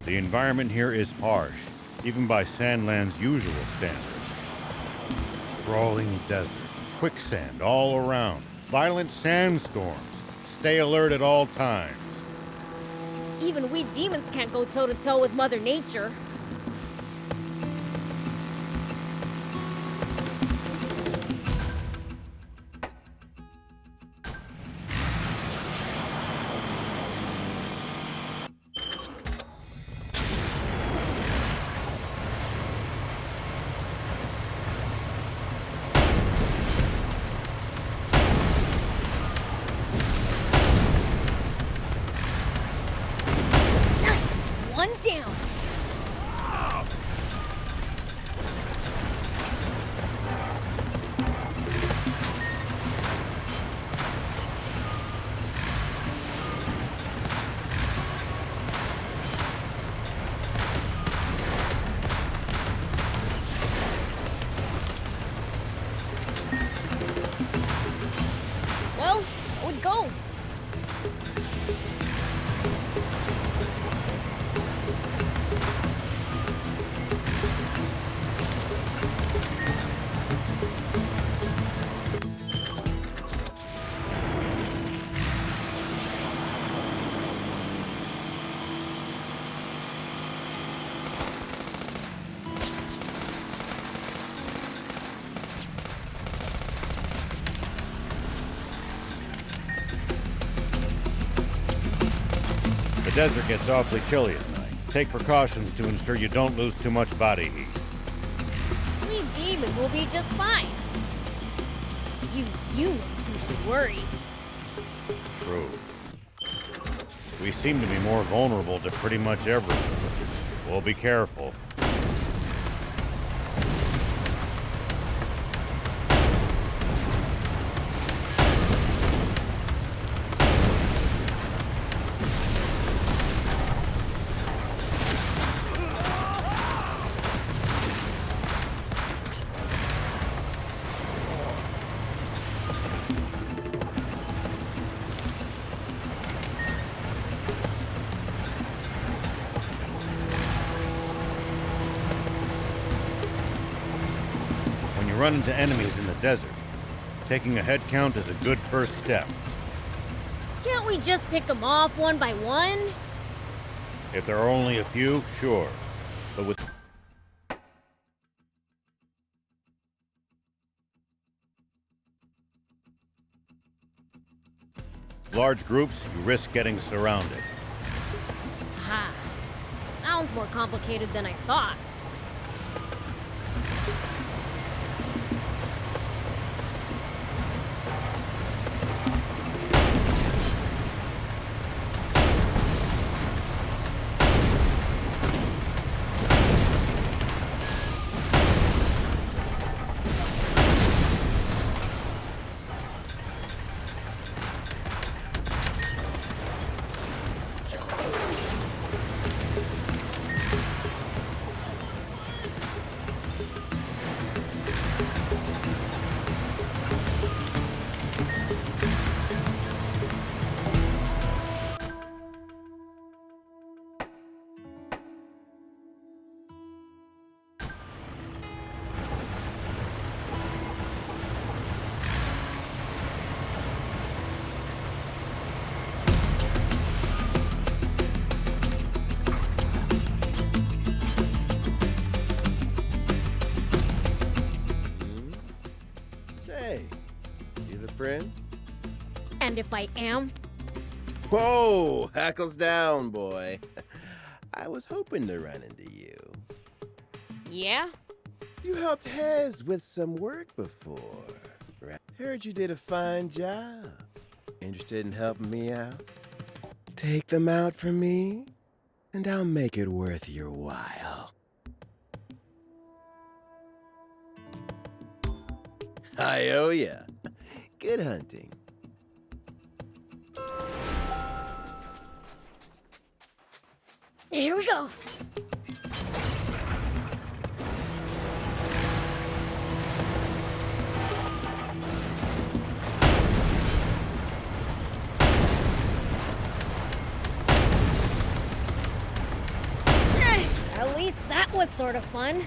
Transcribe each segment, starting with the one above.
The environment here is harsh, even by Sandland's usual standards. Sprawling desert, quicksand all around, violent sandstorms. Stay alert at all times. Even we demons can't go toe-to-toe with Mother Nature. One down. Well, so it goes. The desert gets awfully chilly at night. Take precautions to ensure you don't lose too much body heat. We demons will be just fine. You humans need to worry. True. We seem to be more vulnerable to pretty much everything. We'll be careful. Run into enemies in the desert. Taking a head count is a good first step. Can't we just pick them off one by one? If there are only a few, sure. But with large groups, you risk getting surrounded. Ha. Sounds more complicated than I thought. Prince? And if I am? Whoa! Hackles down, boy. I was hoping to run into you. Yeah? You helped Hez with some work before. Right? Heard you did a fine job. Interested in helping me out? Take them out for me, and I'll make it worth your while. I owe ya. Good hunting. Here we go. least that was sort of fun.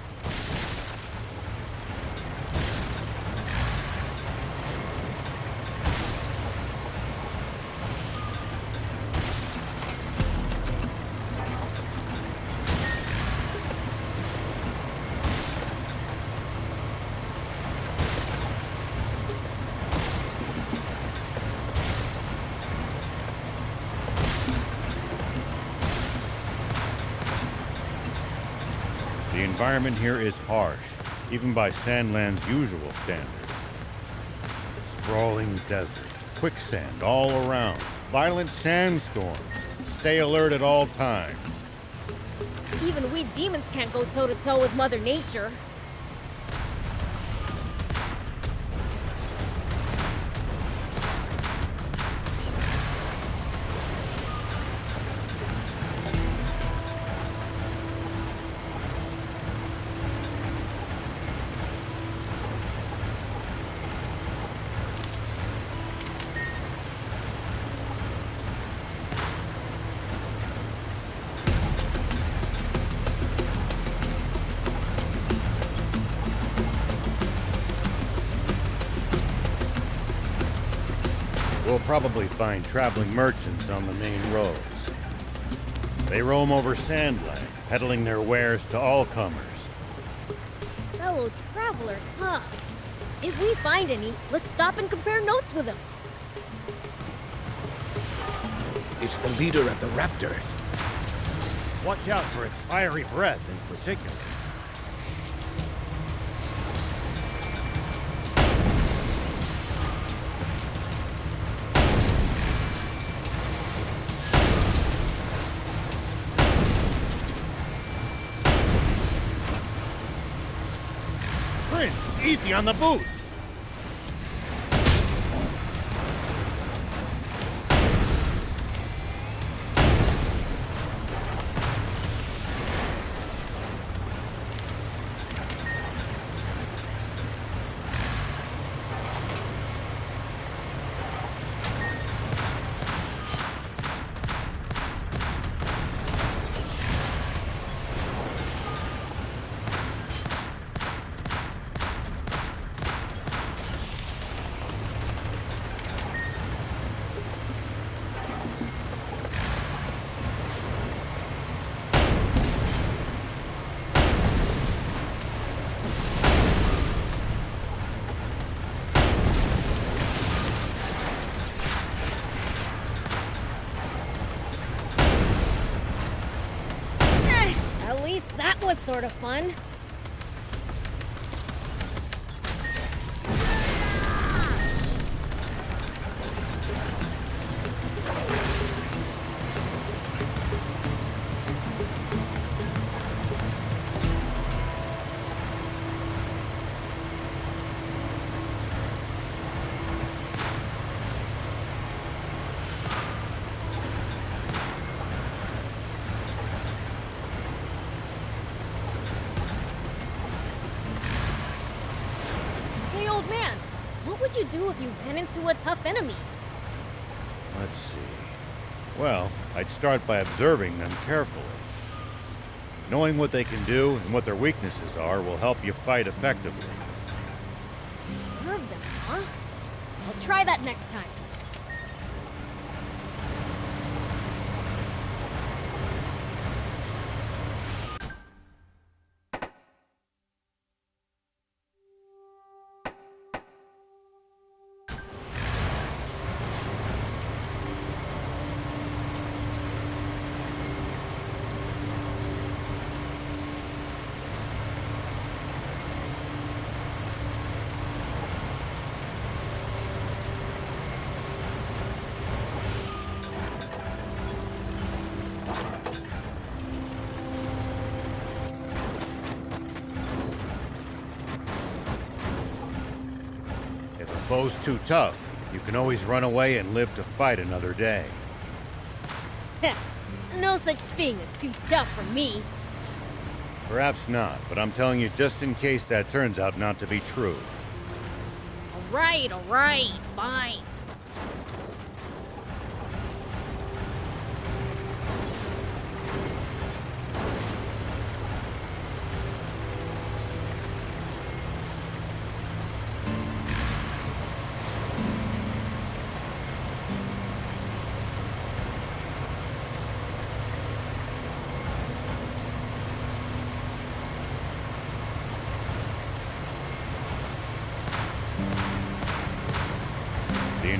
The environment here is harsh, even by Sand Land's usual standards. Sprawling desert, quicksand all around, violent sandstorms. Stay alert at all times. Even we demons can't go toe-to-toe with Mother Nature. We'll probably find traveling merchants on the main roads. They roam over Sand Land, peddling their wares to all comers. Fellow travelers, huh? If we find any, let's stop and compare notes with them. It's the leader of the raptors. Watch out for its fiery breath in particular. Prince, easy on the boost! At least that was sort of fun. Hey, old man, what would you do if you ran into a tough enemy? Let's see. Well, I'd start by observing them carefully. Knowing what they can do and what their weaknesses are will help you fight effectively. Observe them, huh? I'll try that next time. If a foe's too tough, you can always run away and live to fight another day. No such thing as too tough for me. Perhaps not, but I'm telling you just in case that turns out not to be true. All right, fine.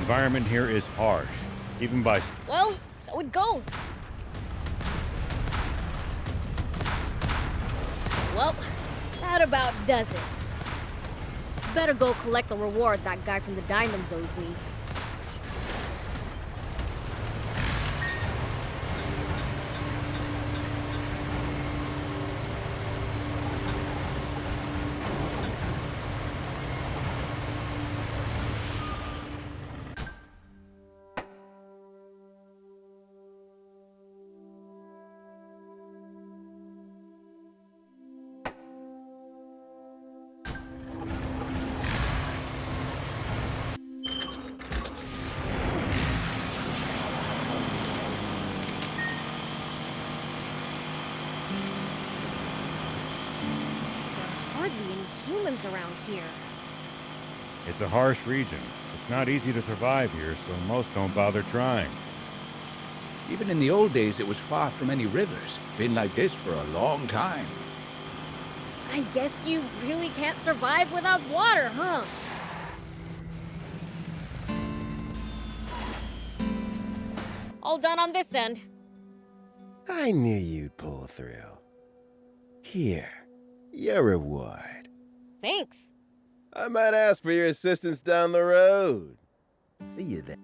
environment here is harsh, even by... Well, so it goes. Well, that about does it. Better go collect the reward that guy from the diamonds owes me. Hardly any humans around here. It's a harsh region. It's not easy to survive here, so most don't bother trying. Even in the old days, it was far from any rivers. Been like this for a long time. I guess you really can't survive without water, huh? All done on this end. I knew you'd pull through. Here, your reward. Thanks. I might ask for your assistance down the road. See you then.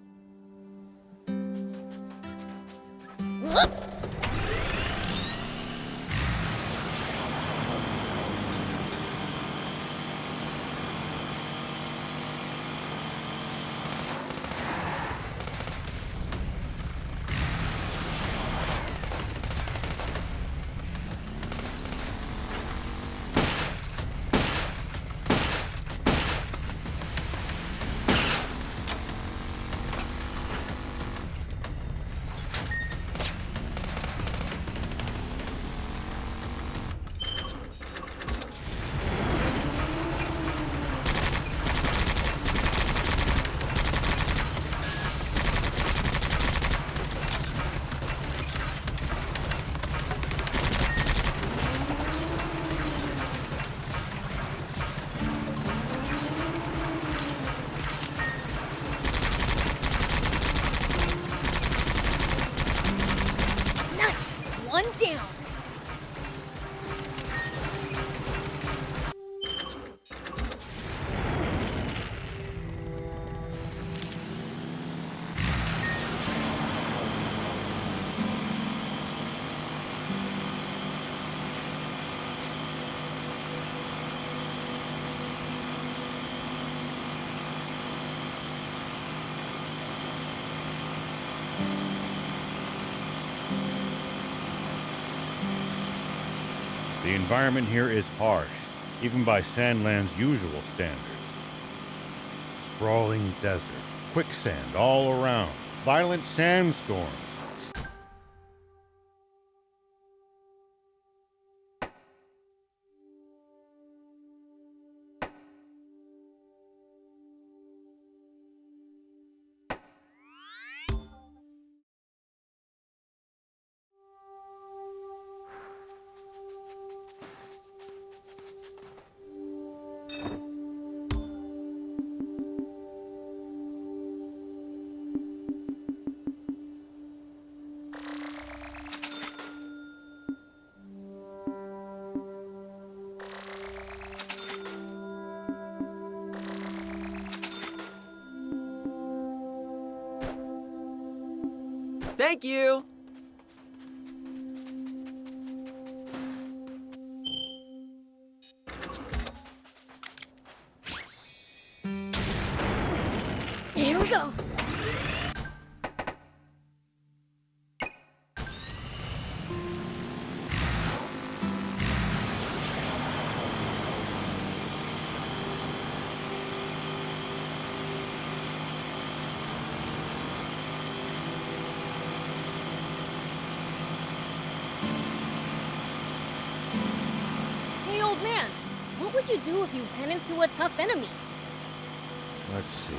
Nice! One down. The environment here is harsh, even by Sand Land's usual standards. Sprawling desert, quicksand all around, violent sandstorms. Thank you! Here we go. Hey, old man. What would you do if you ran into a tough enemy? Let's see.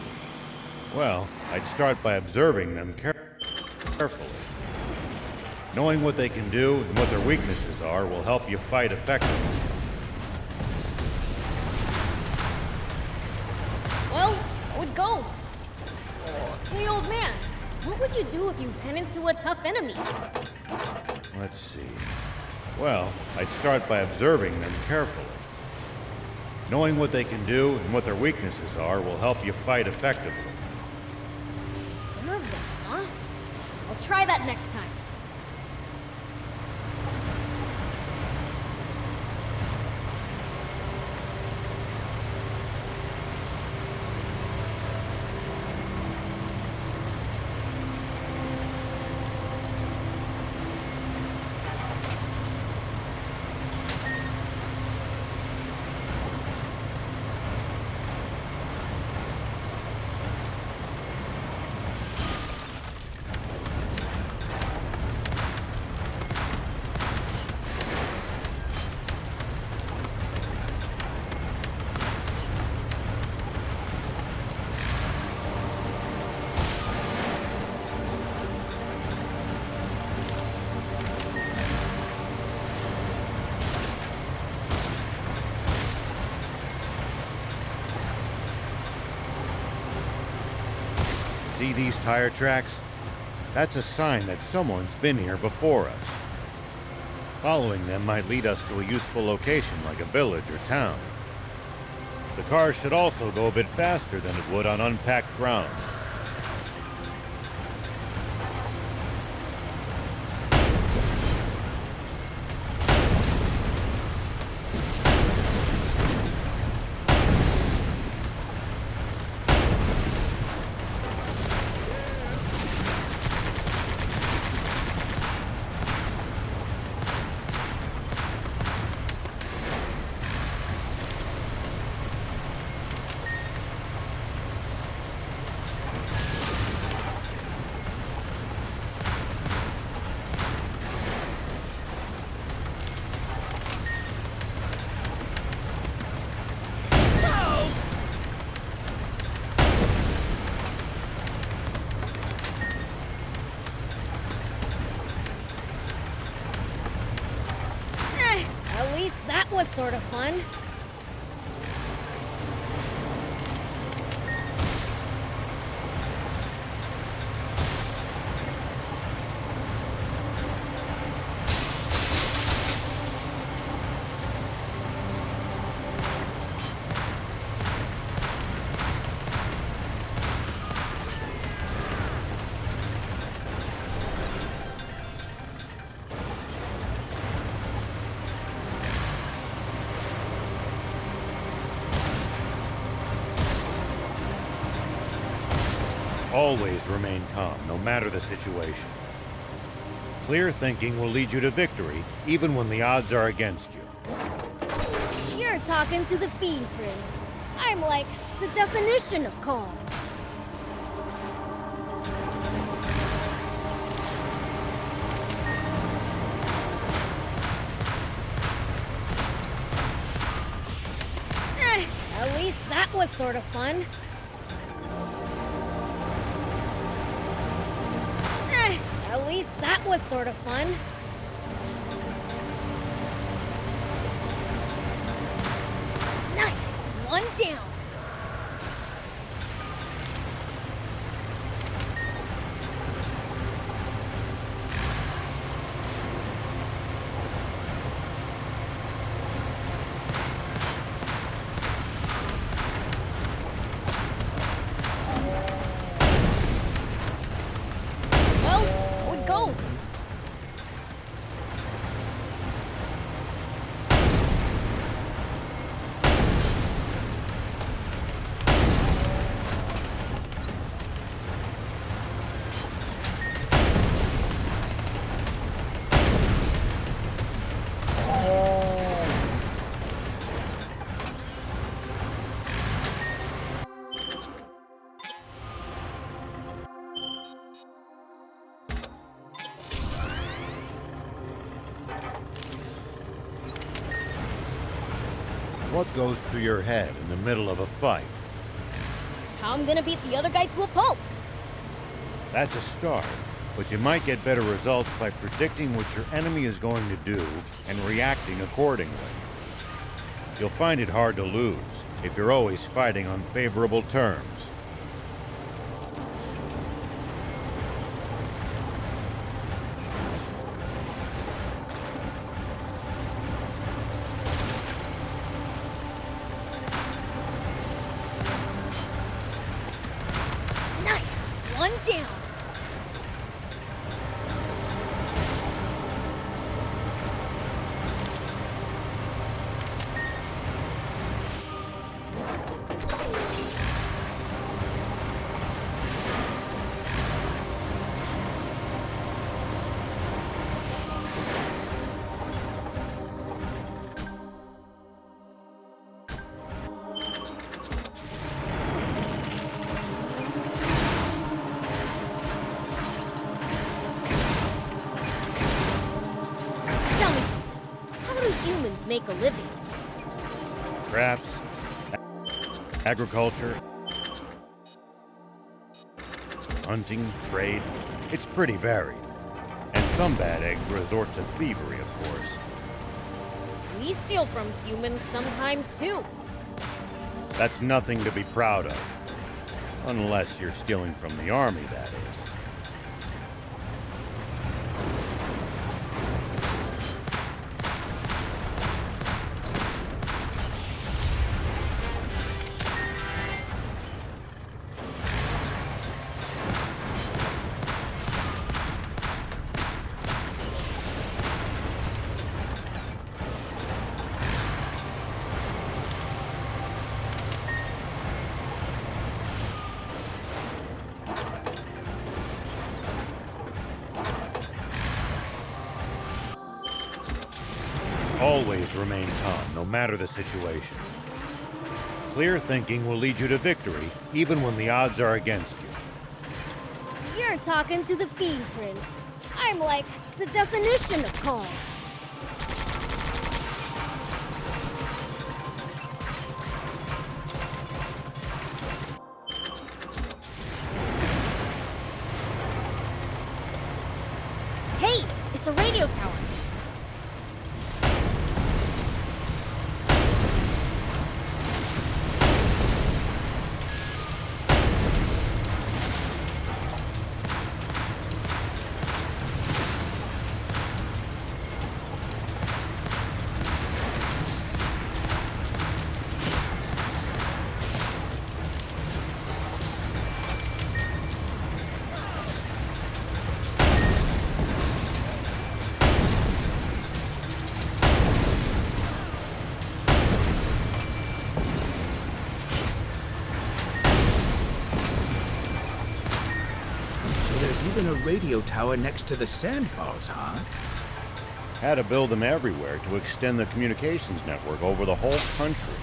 Well, I'd start by observing them carefully. Knowing what they can do and what their weaknesses are will help you fight effectively. Well, so it goes. would you do if you ran into a tough enemy? Let's see. Well, I'd start by observing them carefully. Knowing what they can do and what their weaknesses are will help you fight effectively. Observe them, huh? I'll try that next time. See these tire tracks? That's a sign that someone's been here before us. Following them might lead us to a useful location like a village or town. The car should also go a bit faster than it would on unpacked ground. At least that was sort of fun. Always remain calm, no matter the situation. Clear thinking will lead you to victory, even when the odds are against you. You're talking to the Fiend Prince. I'm like the definition of calm. At least that was sort of fun. At least that was sort of fun. Nice! One down. Well, so it goes. What goes through your head in the middle of a fight? How I'm gonna beat the other guy to a pulp. That's a start, but you might get better results by predicting what your enemy is going to do and reacting accordingly. You'll find it hard to lose if you're always fighting on favorable terms. humans make a living? Crafts, agriculture, hunting, trade. It's pretty varied. And some bad eggs resort to thievery, of course. We steal from humans sometimes too. That's nothing to be proud of. Unless you're stealing from the army, that is. Always remain calm, no matter the situation. Clear thinking will lead you to victory, even when the odds are against you. You're talking to the Fiend Prince. I'm like the definition of calm. Hey, it's a radio tower. Even a radio tower next to the sandfalls, huh? Had to build them everywhere to extend the communications network over the whole country.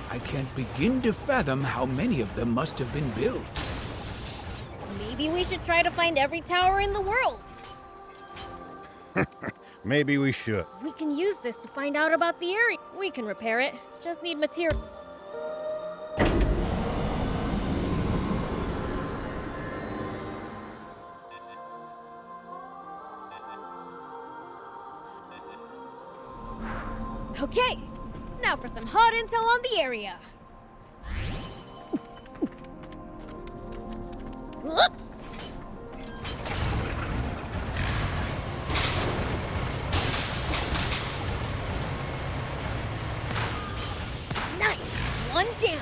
I can't begin to fathom how many of them must have been built. Maybe we should try to find every tower in the world. Maybe we should. We can use this to find out about the area. We can repair it. Just need material. Okay, now for some hot intel on the area. Whoop. Nice, one down.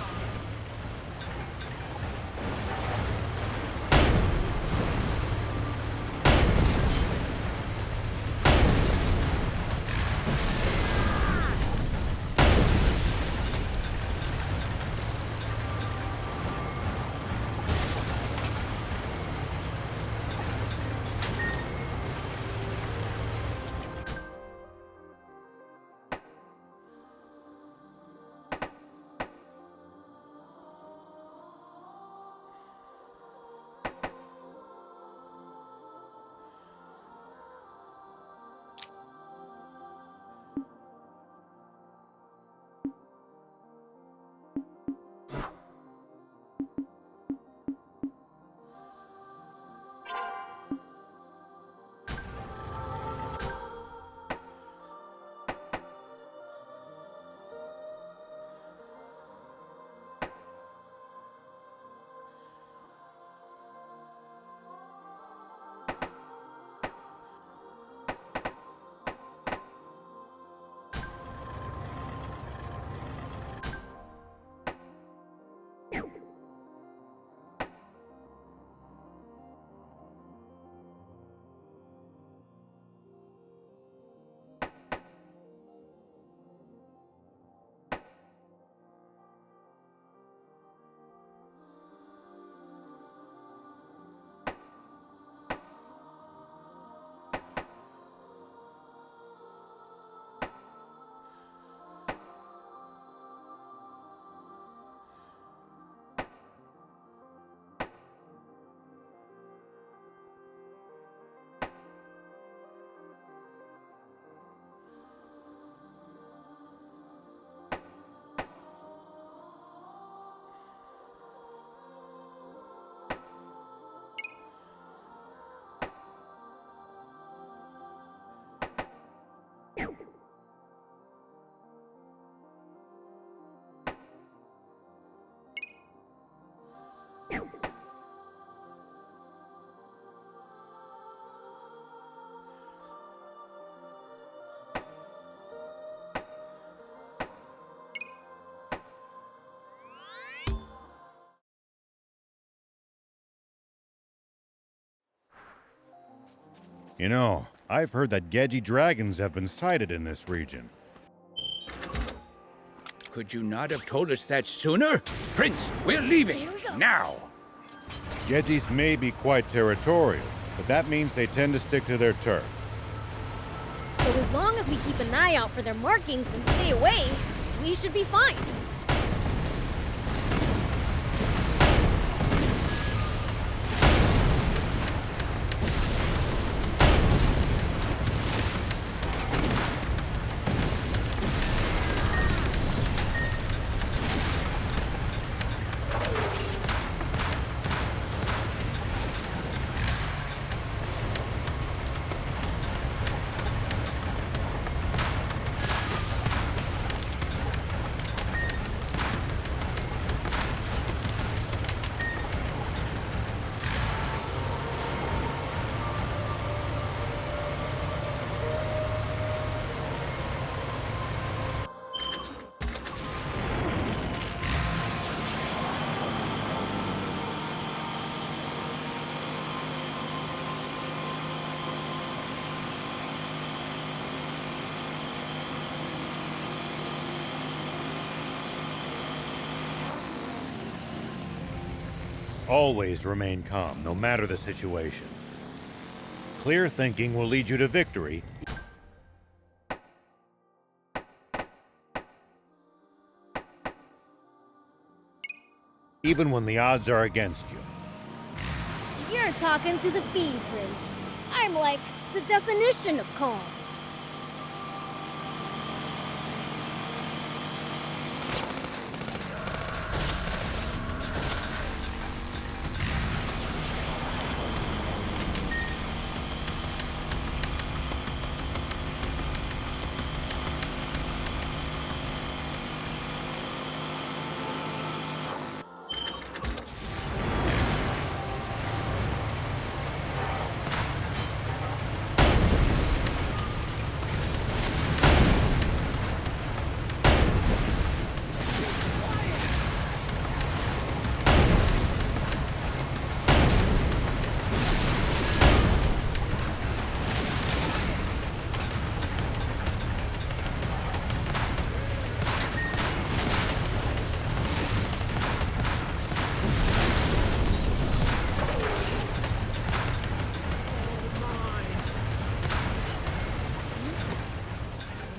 You know, I've heard that Gedgy dragons have been sighted in this region. Could you not have told us that sooner? Prince, we're leaving. Here we go. Now. Gedgies may be quite territorial, but that means they tend to stick to their turf. So as long as we keep an eye out for their markings and stay away, we should be fine. Always remain calm, no matter the situation. Clear thinking will lead you to victory, even when the odds are against you. You're talking to the Fiend Prince. I'm like the definition of calm.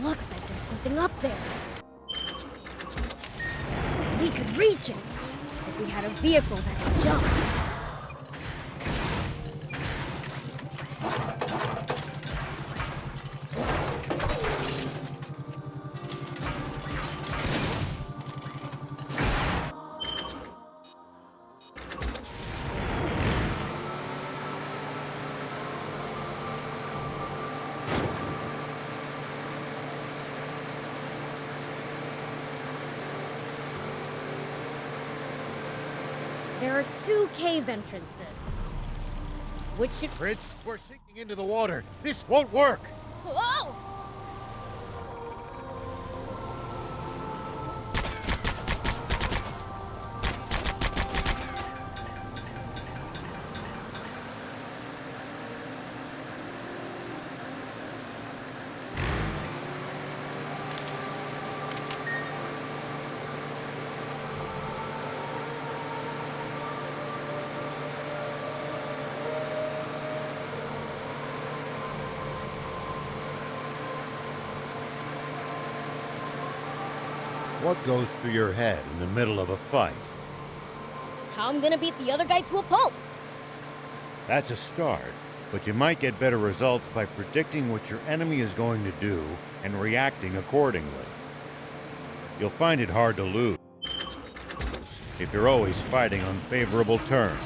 Looks like there's something up there. We could reach it if we had a vehicle that could jump. There are two cave entrances. Which should... Prince, we're sinking into the water. This won't work. Whoa! What goes through your head in the middle of a fight? How I'm gonna beat the other guy to a pulp? That's a start, but you might get better results by predicting what your enemy is going to do and reacting accordingly. You'll find it hard to lose if you're always fighting on favorable terms.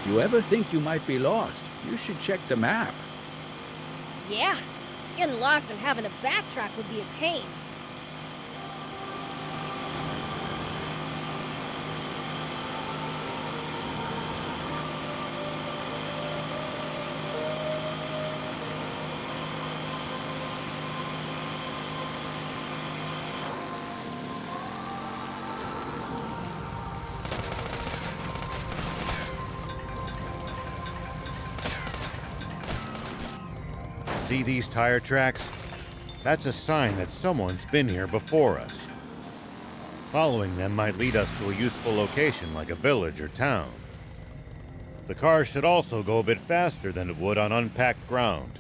If you ever think you might be lost, you should check the map. Yeah, getting lost and having to backtrack would be a pain. See these tire tracks? That's a sign that someone's been here before us. Following them might lead us to a useful location like a village or town. The car should also go a bit faster than it would on unpacked ground.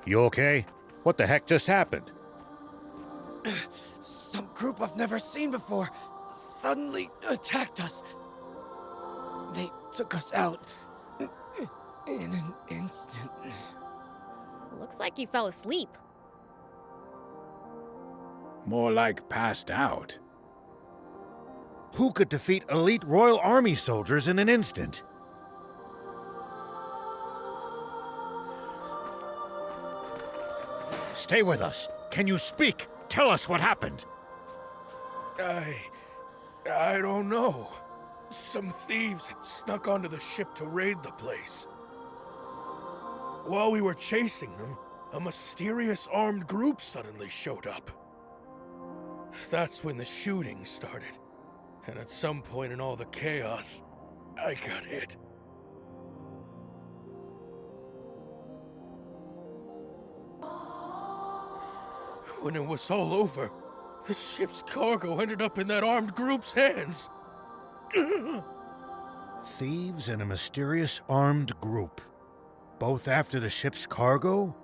You okay? What the heck just happened? Some group I've never seen before suddenly attacked us. They took us out in an instant. Looks like you fell asleep. More like passed out. Who could defeat elite Royal Army soldiers in an instant? Stay with us. Can you speak? Tell us what happened. I don't know. Some thieves had snuck onto the ship to raid the place. While we were chasing them, a mysterious armed group suddenly showed up. That's when the shooting started. And at some point in all the chaos, I got hit. When it was all over, the ship's cargo ended up in that armed group's hands. Thieves and a mysterious armed group. Both after the ship's cargo?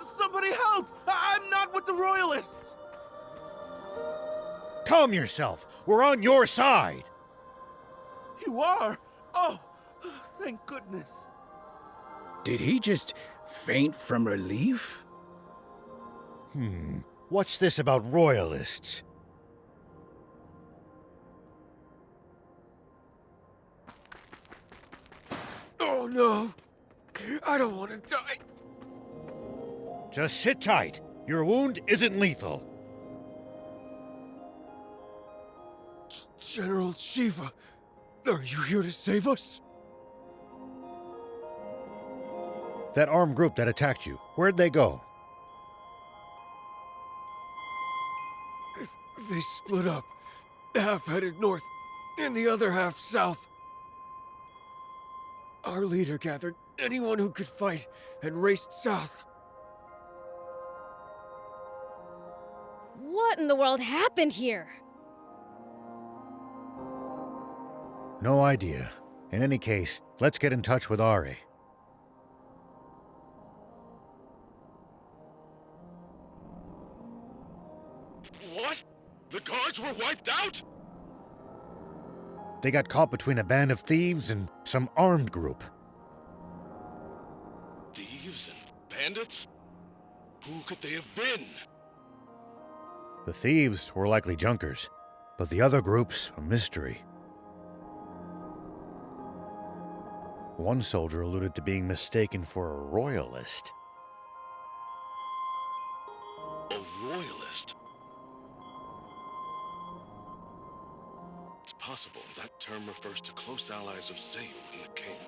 Somebody help! I'm not with the Royalists! Calm yourself. We're on your side. You are? Oh, thank goodness. Did he just faint from relief? What's this about royalists? Oh no! I don't want to die. Just sit tight. Your wound isn't lethal. General Shiva, are you here to save us? That armed group that attacked you, where'd they go? They split up. Half headed north, and the other half south. Our leader gathered anyone who could fight and raced south. What in the world happened here? No idea. In any case, let's get in touch with Ari. What? The guards were wiped out? They got caught between a band of thieves and some armed group. Thieves and bandits? Who could they have been? The thieves were likely junkers, but the other group's a mystery. One soldier alluded to being mistaken for a royalist. A royalist? It's possible that term refers to close allies of Zayu in the king.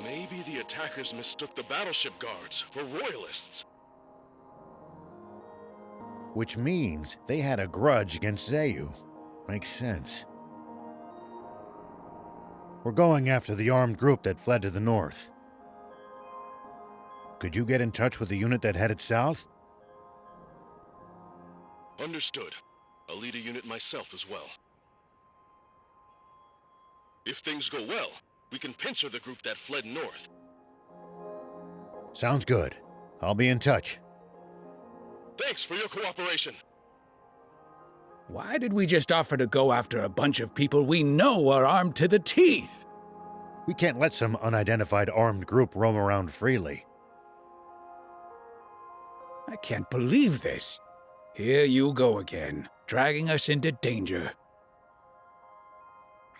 Maybe the attackers mistook the battleship guards for royalists. Which means they had a grudge against Zayu. Makes sense. We're going after the armed group that fled to the north. Could you get in touch with the unit that headed south? Understood. I'll lead a unit myself as well. If things go well, we can pincer the group that fled north. Sounds good. I'll be in touch. Thanks for your cooperation. Why did we just offer to go after a bunch of people we know are armed to the teeth? We can't let some unidentified armed group roam around freely. I can't believe this. Here you go again, dragging us into danger.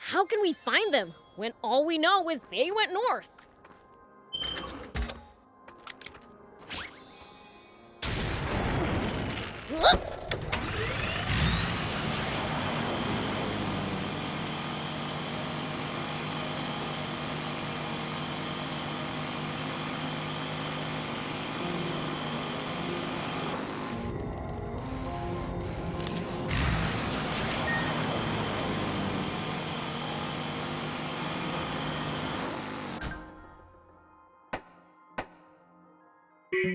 How can we find them when all we know is they went north? Do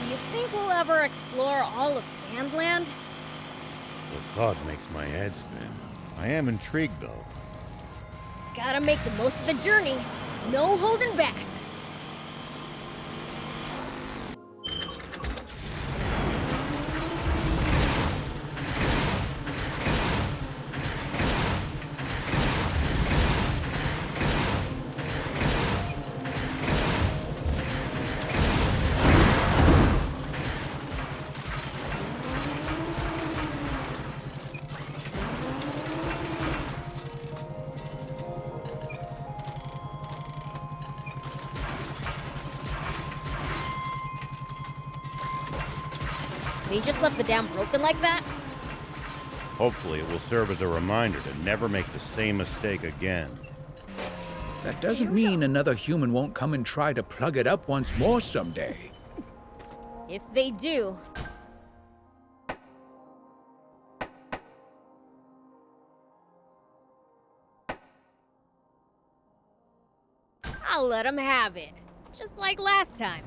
you think we'll ever explore all of Sand Land? The thought makes my head spin. I am intrigued, though. Gotta make the most of the journey. No holding back. They just left the dam broken like that? Hopefully it will serve as a reminder to never make the same mistake again. That doesn't mean another human won't come and try to plug it up once more someday. If they do... I'll let them have it. Just like last time.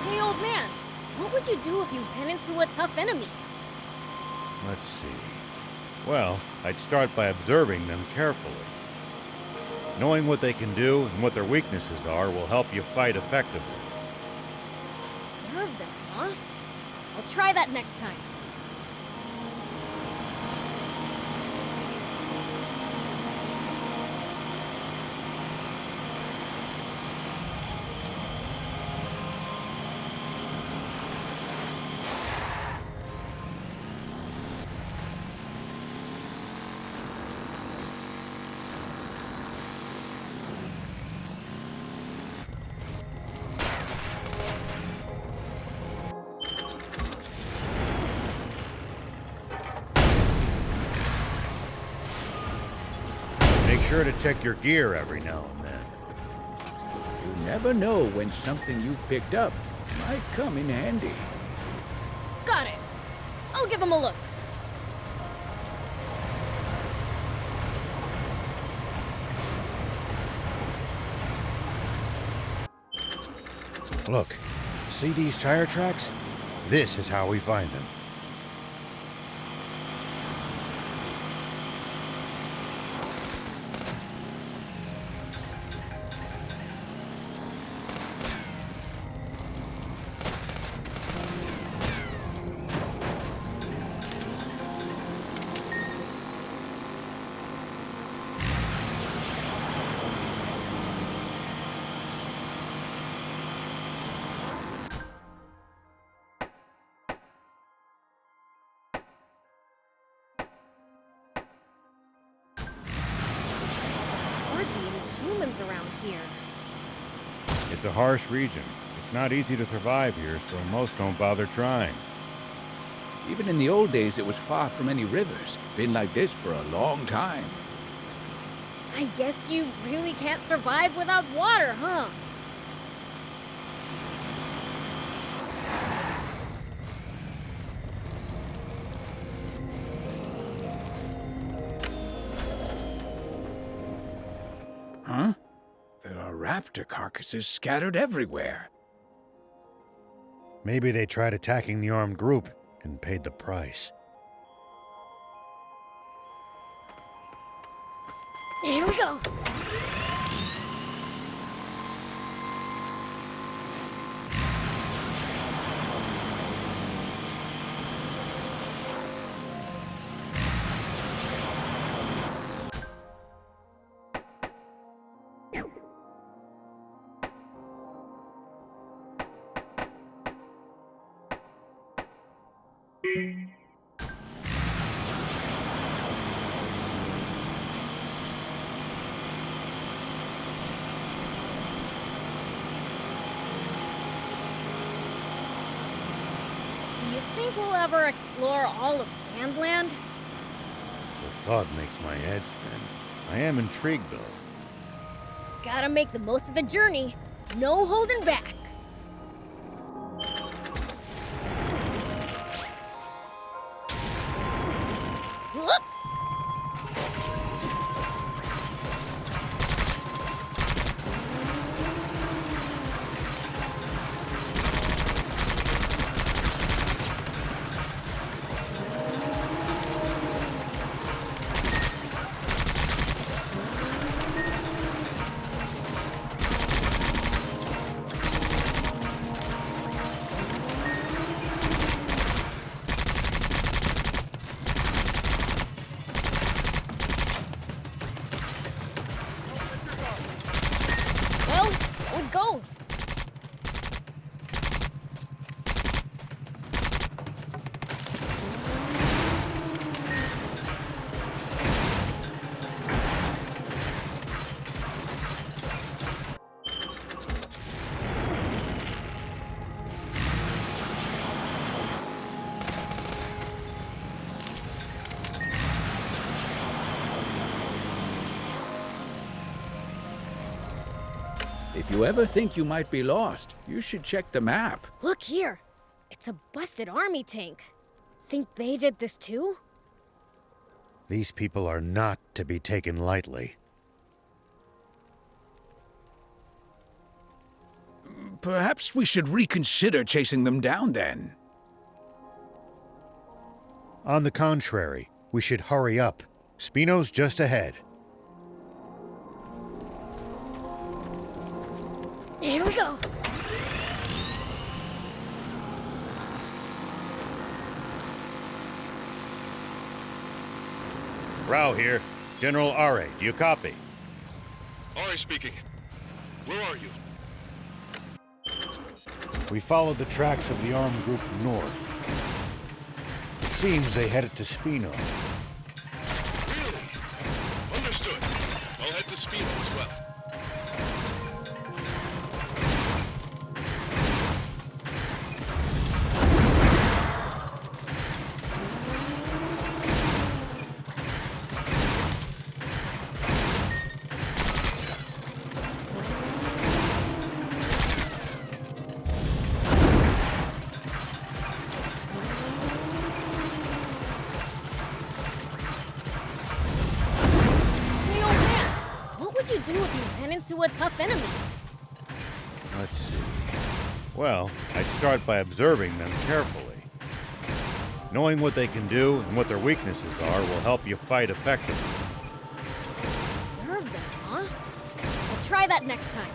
Hey, old man, what would you do if you ran into a tough enemy? Let's see. Well, I'd start by observing them carefully. Knowing what they can do and what their weaknesses are will help you fight effectively. Observe them, huh? I'll try that next time. Make sure to check your gear every now and then. You never know when something you've picked up might come in handy. Got it. I'll give them a look. Look, see these tire tracks? This is how we find them. Hardly any humans around here. It's a harsh region. It's not easy to survive here, so most don't bother trying. Even in the old days, it was far from any rivers. Been like this for a long time. I guess you really can't survive without water, huh? Huh? There are raptor carcasses scattered everywhere. Maybe they tried attacking the armed group and paid the price. Here we go. Do you think we'll ever explore all of Sand Land? The thought makes my head spin. I am intrigued, though. Gotta make the most of the journey. No holding back. Whoop! Well, so it goes. If you ever think you might be lost, you should check the map. Look here. It's a busted army tank. Think they did this too? These people are not to be taken lightly. Perhaps we should reconsider chasing them down then. On the contrary, we should hurry up. Spino's just ahead. Here we go. Rao here. General Are, do you copy? Ari speaking. Where are you? We followed the tracks of the armed group north. It seems they headed to Spino. Really? Understood. I'll head to Spino as well. Hey, old man, what would you do if you ran into a tough enemy? Let's see. Well, I'd start by observing them carefully. Knowing what they can do and what their weaknesses are will help you fight effectively. Nerve them, huh? I'll try that next time.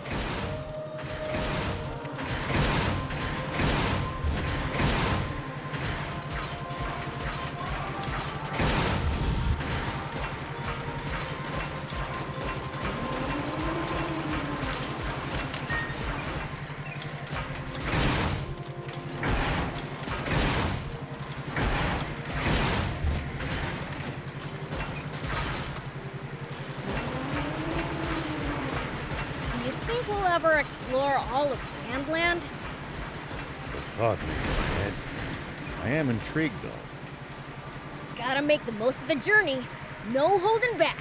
Do you think we'll ever explore all of Sand Land? The thought makes my head spin. I am intrigued, though. Gotta make the most of the journey. No holding back.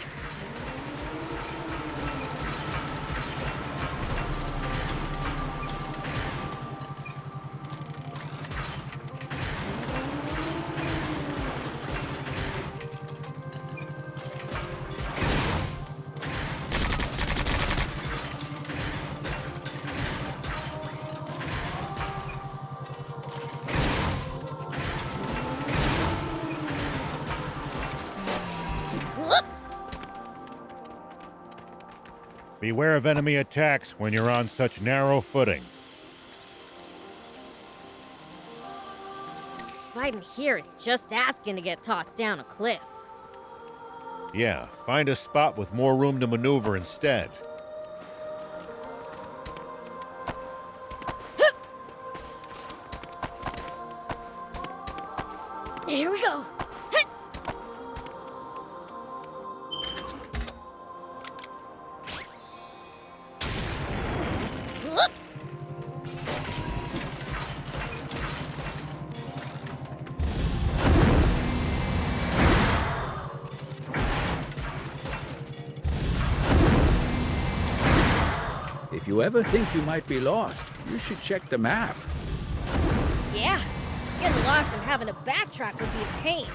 Whoop! Beware of enemy attacks when you're on such narrow footing. Fighting here is just asking to get tossed down a cliff. Yeah, find a spot with more room to maneuver instead. Here we go. Whoop! If you ever think you might be lost, you should check the map. Yeah, getting lost and having to backtrack would be a pain.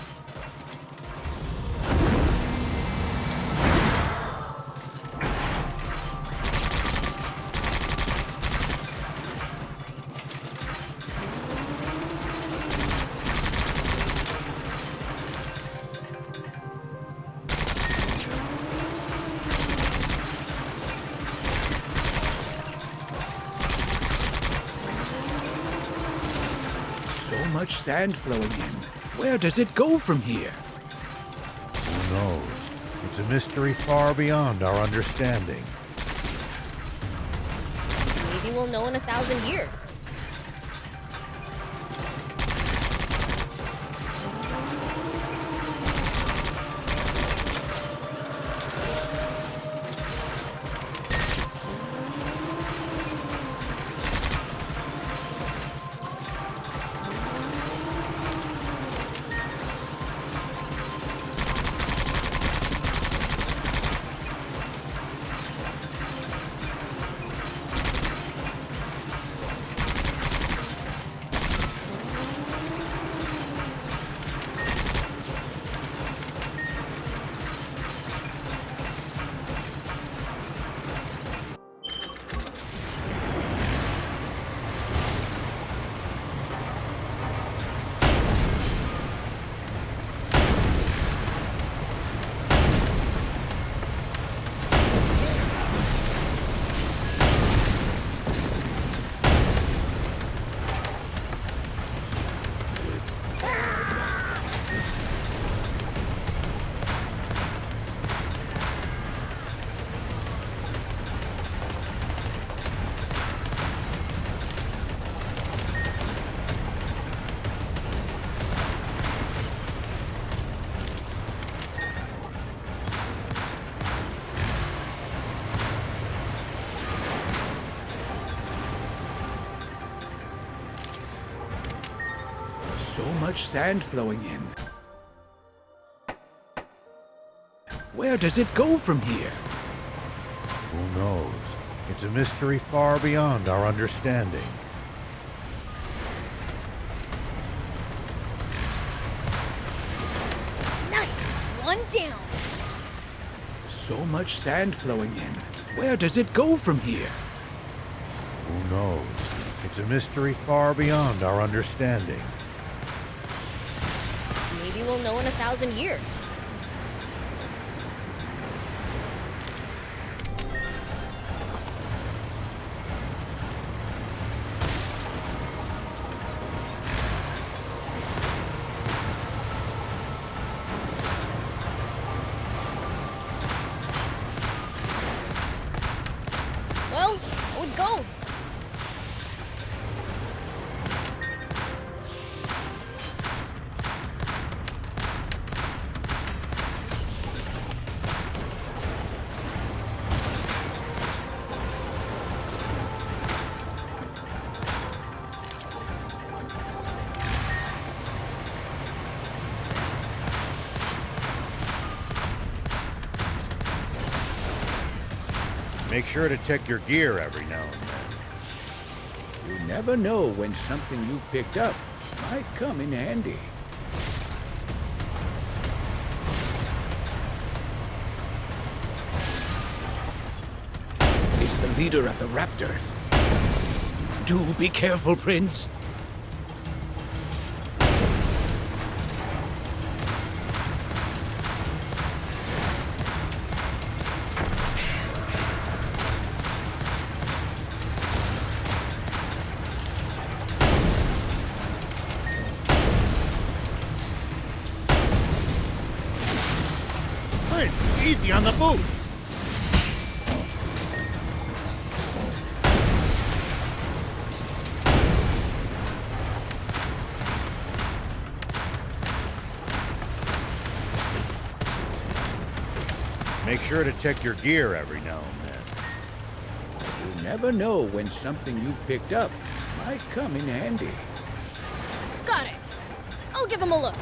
So much sand flowing in. Where does it go from here? Who knows? It's a mystery far beyond our understanding. Maybe we'll know in 1,000 years. So much sand flowing in. Where does it go from here? Who knows? It's a mystery far beyond our understanding. Nice! One down. So much sand flowing in. Where does it go from here? Who knows? It's a mystery far beyond our understanding. Maybe we'll know in 1,000 years. Well, so it goes. Make sure to check your gear every now and then. You never know when something you've picked up might come in handy. It's the leader of the raptors. Do be careful, Prince. Prince, easy on the boost! Make sure to check your gear every now and then. You never know when something you've picked up might come in handy. Got it. I'll give him a look.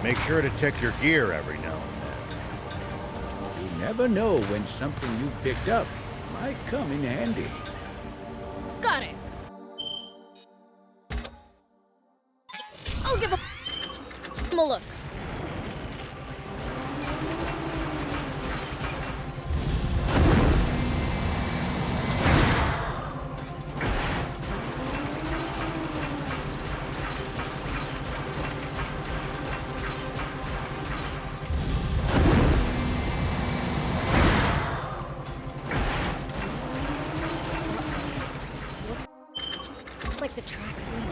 Make sure to check your gear every now and then. You never know when something you've picked up might come in handy. Got it. I'll give him a look. Looks like the tracks lead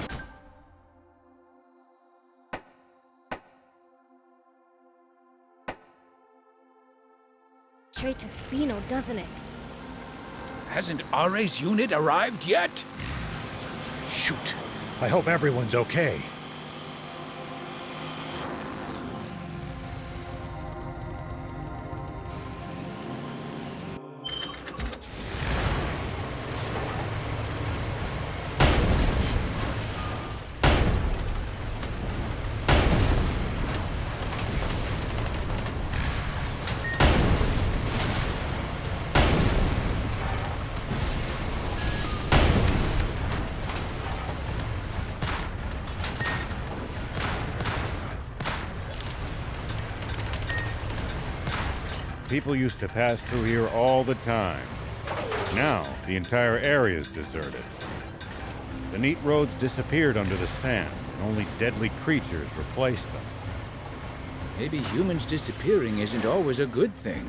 straight to Spino, doesn't it? Hasn't Are's unit arrived yet? Shoot. I hope everyone's okay. People used to pass through here all the time. Now, the entire area is deserted. The neat roads disappeared under the sand, and only deadly creatures replaced them. Maybe humans disappearing isn't always a good thing.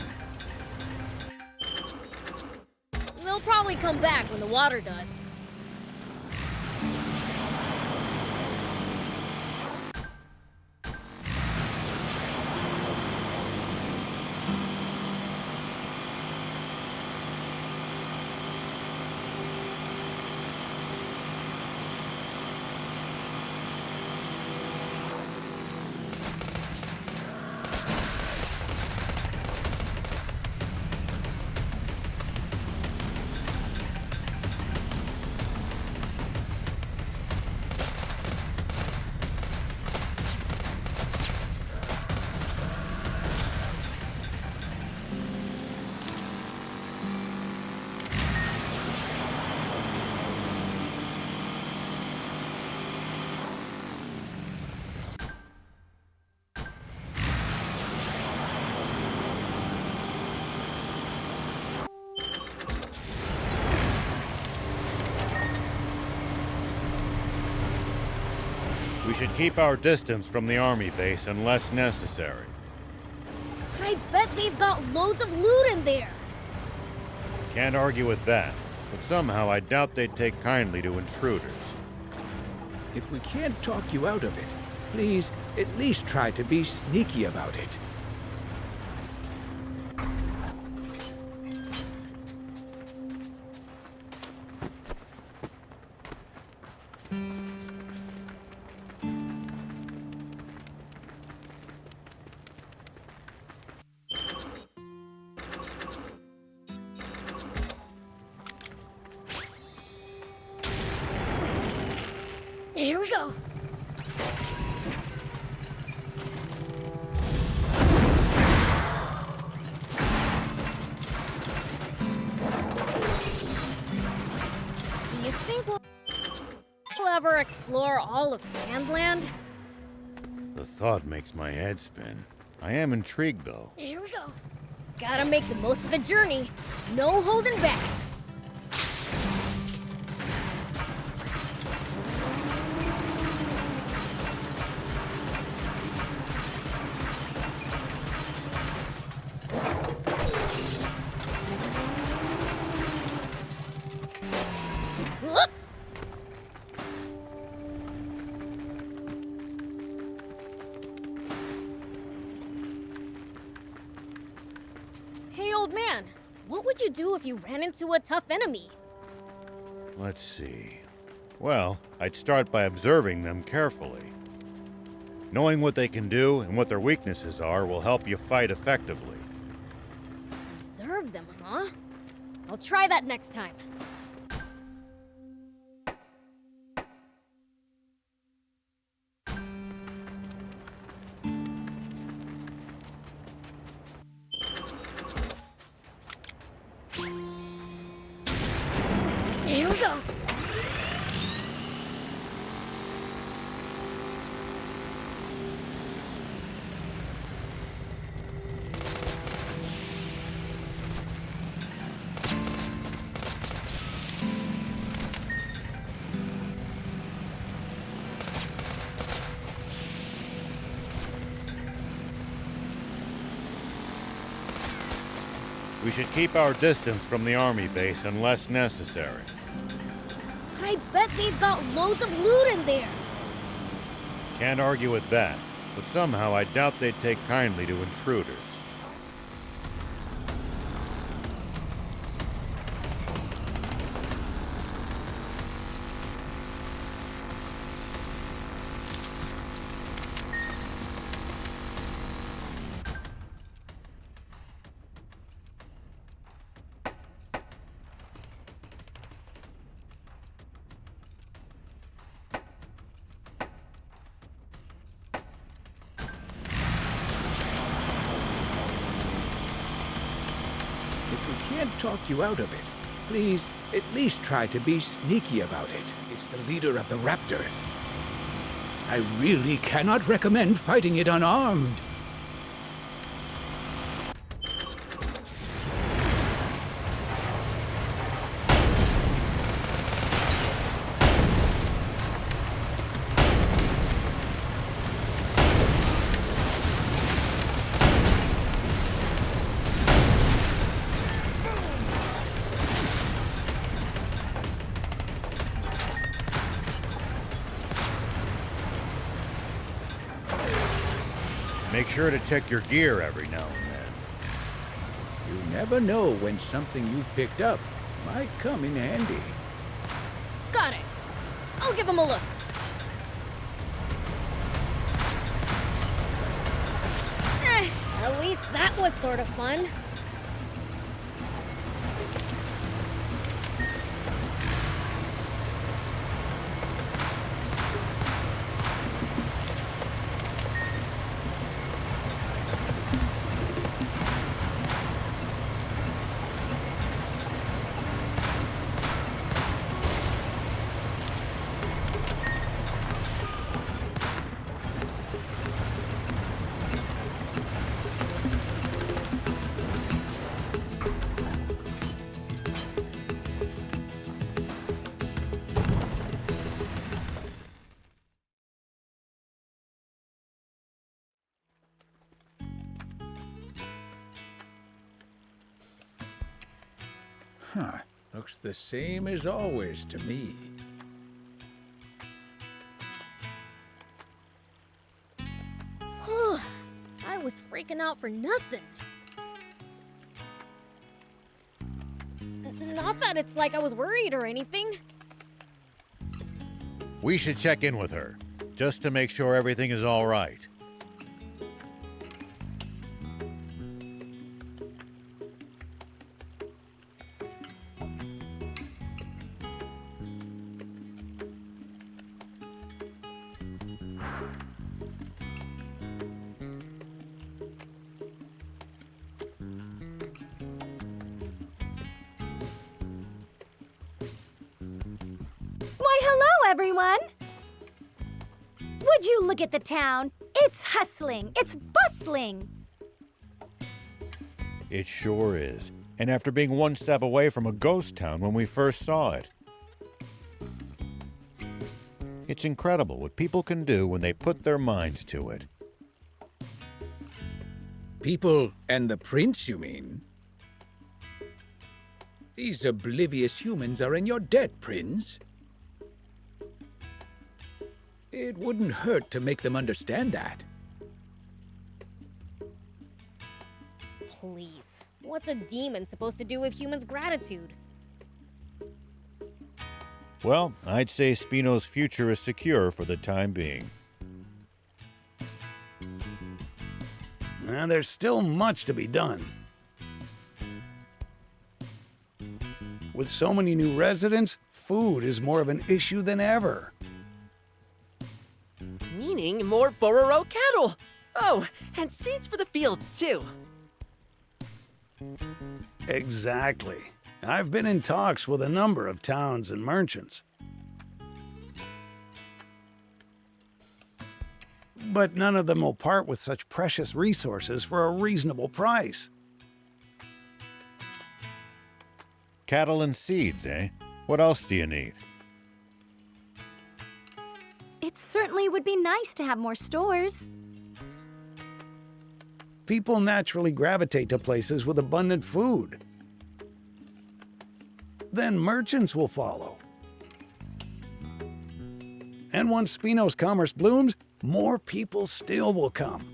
They'll probably come back when the water does. We should keep our distance from the army base unless necessary. I bet they've got loads of loot in there. Can't argue with that, but somehow I doubt they'd take kindly to intruders. If we can't talk you out of it, please at least try to be sneaky about it. Here we go. Do you think we'll ever explore all of Sand Land? The thought makes my head spin. I am intrigued, though. Here we go. Gotta make the most of the journey. No holding back. Whoop. Hey, old man. What would you do if you ran into a tough enemy? Let's see. Well, I'd start by observing them carefully. Knowing what they can do and what their weaknesses are will help you fight effectively. Observe them, huh? I'll try that next time. Here we go. We should keep our distance from the army base unless necessary. I bet they've got loads of loot in there. Can't argue with that, but somehow I doubt they'd take kindly to intruders. If we can't talk you out of it, please at least try to be sneaky about it. It's the leader of the Raptors. I really cannot recommend fighting it unarmed. Make sure to check your gear every now and then. You never know when something you've picked up might come in handy. Got it. I'll give them a look. At least that was sort of fun. Huh. Looks the same as always to me. I was freaking out for nothing. Not that it's like I was worried or anything. We should check in with her, just to make sure everything is all right. Why, hello, everyone! Would you look at the town? It's hustling, it's bustling. It sure is. And after being one step away from a ghost town when we first saw it. It's incredible what people can do when they put their minds to it. People and the prince, you mean? These oblivious humans are in your debt, Prince. It wouldn't hurt to make them understand that. Please. What's a demon supposed to do with humans' gratitude? Well, I'd say Spino's future is secure for the time being. Well, there's still much to be done. With so many new residents, food is more of an issue than ever. Meaning more Bororo cattle. Oh, and seeds for the fields, too. Exactly. I've been in talks with a number of towns and merchants. But none of them will part with such precious resources for a reasonable price. Cattle and seeds, eh? What else do you need? It certainly would be nice to have more stores. People naturally gravitate to places with abundant food. Then merchants will follow. And once Spino's commerce blooms, more people still will come.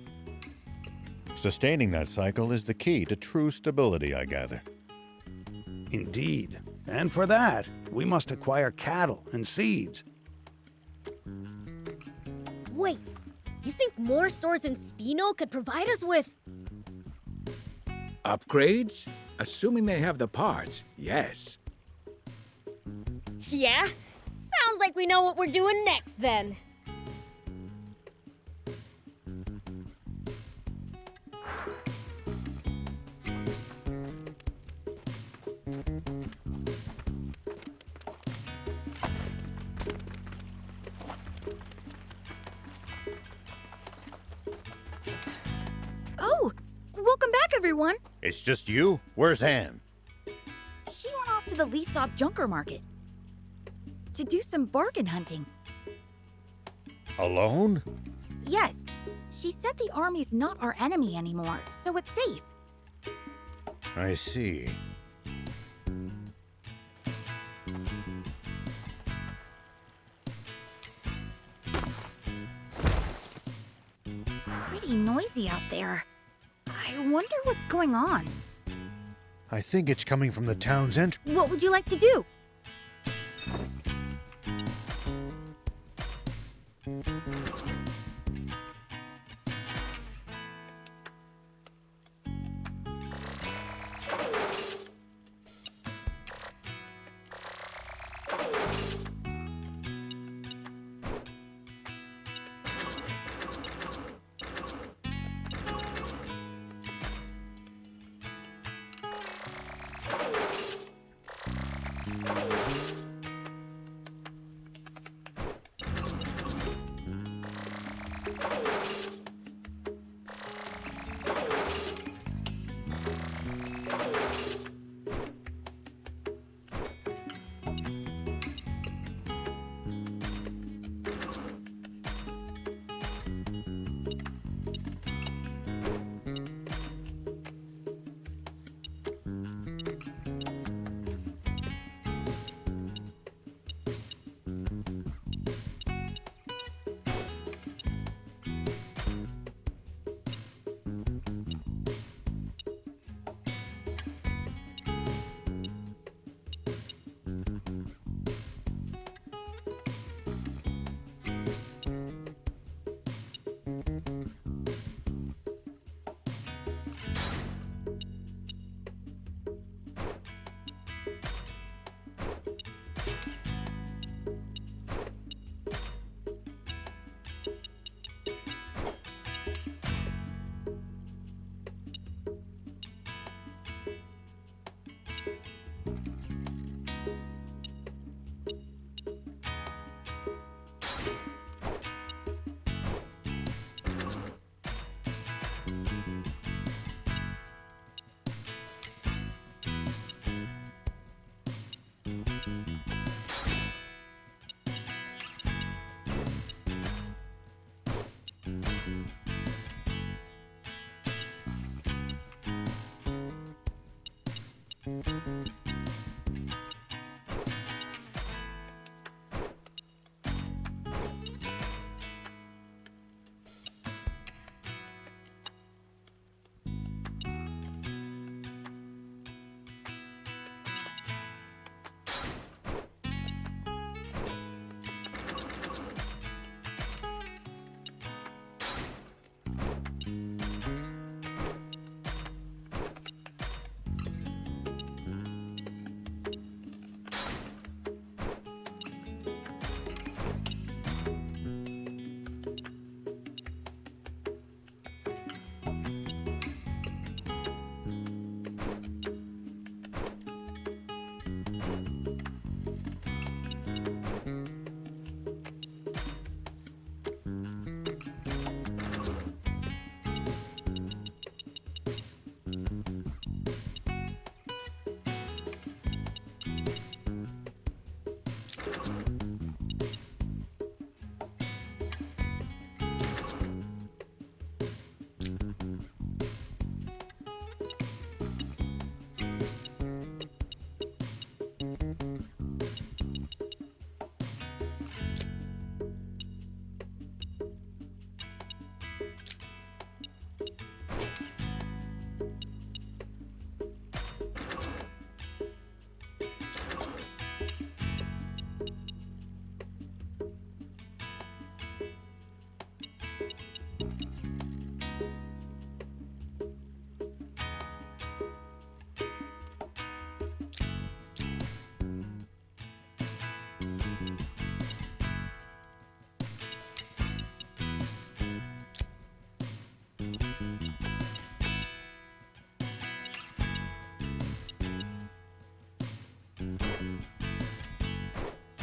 Sustaining that cycle is the key to true stability, I gather. Indeed. And for that, we must acquire cattle and seeds. Wait, you think more stores in Spino could provide us with... Upgrades? Assuming they have the parts, yes. Yeah? Sounds like we know what we're doing next, then. Oh, welcome back, everyone. It's just you? Where's Anne? She went off to the Leesop Junker Market to do some bargain hunting. Alone? Yes, she said the army's not our enemy anymore, so it's safe. I see. Pretty noisy out there. I wonder what's going on. I think it's coming from the town's entrance. What would you like to do?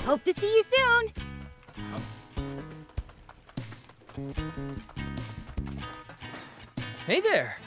Hope to see you soon! Hey there!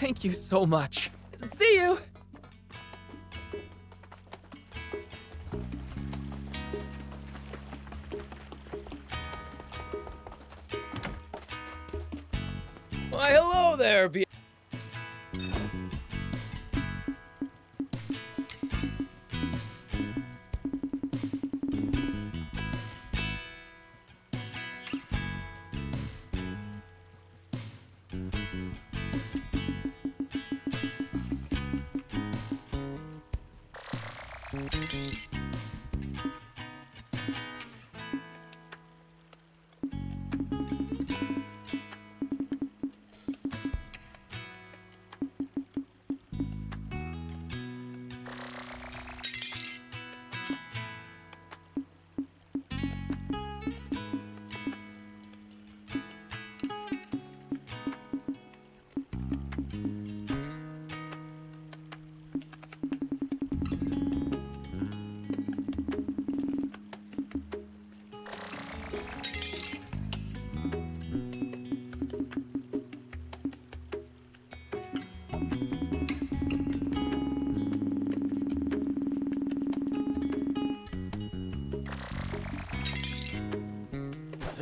Thank you so much. See you! Why, hello there,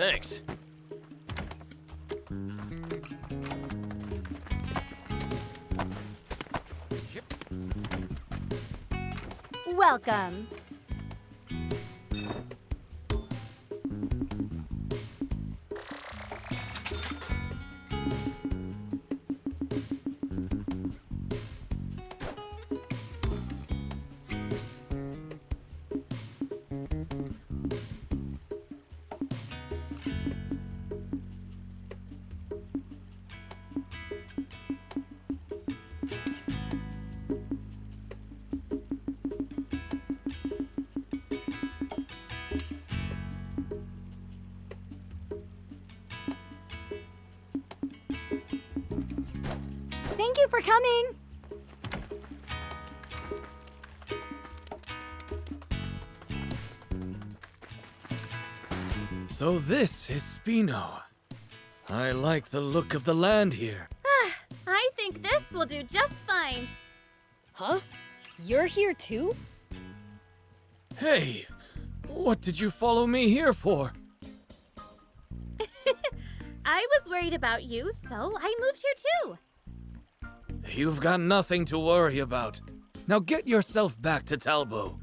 thanks. Welcome. Thank you for coming. So this is Spino. I like the look of the land here. I think this will do just fine. Huh? You're here too? Hey, what did you follow me here for? I was worried about you, so I moved here too. You've got nothing to worry about. Now get yourself back to Talbot.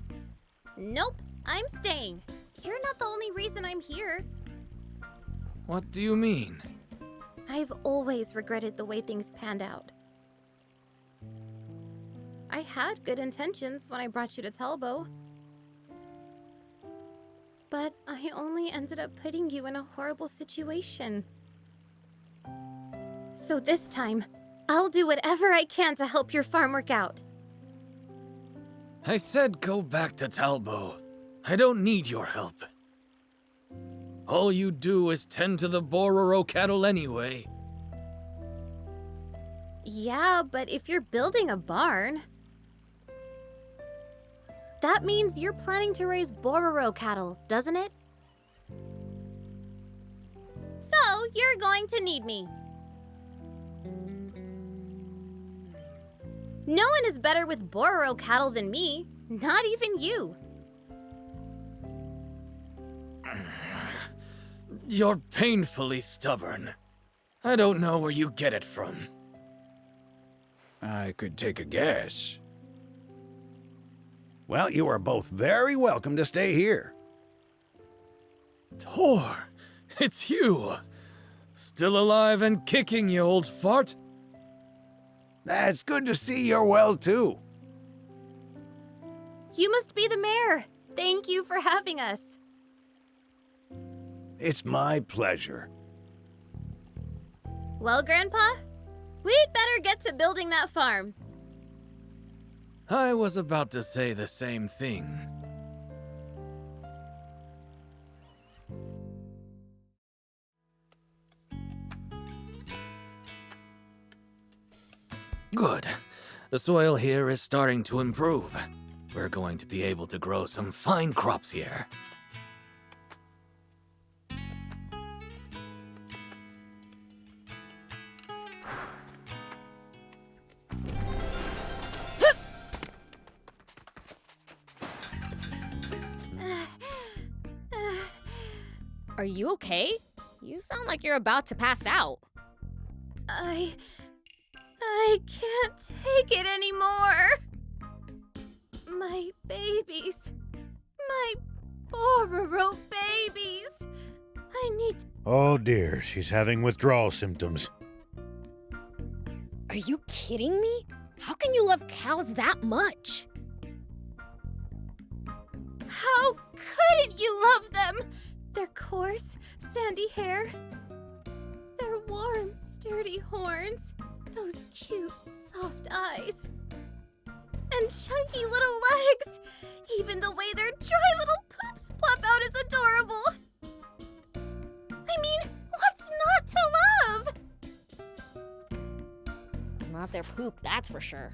Nope, I'm staying. You're not the only reason I'm here. What do you mean? I've always regretted the way things panned out. I had good intentions when I brought you to Talbot. But I only ended up putting you in a horrible situation. So this time, I'll do whatever I can to help your farm work out. I said go back to Talbot. I don't need your help. All you do is tend to the Bororo cattle anyway. Yeah, but if you're building a barn, that means you're planning to raise Bororo cattle, doesn't it? So, you're going to need me. No one is better with Bororo cattle than me, not even you. You're painfully stubborn. I don't know where you get it from. I could take a guess. Well, you are both very welcome to stay here. Tor, it's you. Still alive and kicking, you old fart. That's good to see you're well, too. You must be the mayor. Thank you for having us. It's my pleasure. Well, Grandpa, we'd better get to building that farm. I was about to say the same thing. Good. The soil here is starting to improve. We're going to be able to grow some fine crops here. Are you okay? You sound like you're about to pass out. I can't take it anymore. My babies. My Bororo babies. I need to... Oh dear, she's having withdrawal symptoms. Are you kidding me? How can you love cows that much? How couldn't you love them? Their coarse, sandy hair. Their warm, sturdy horns. Those cute, soft eyes. And chunky little legs. Even the way their dry little poops plop out is adorable. I mean, what's not to love? Not their poop, that's for sure.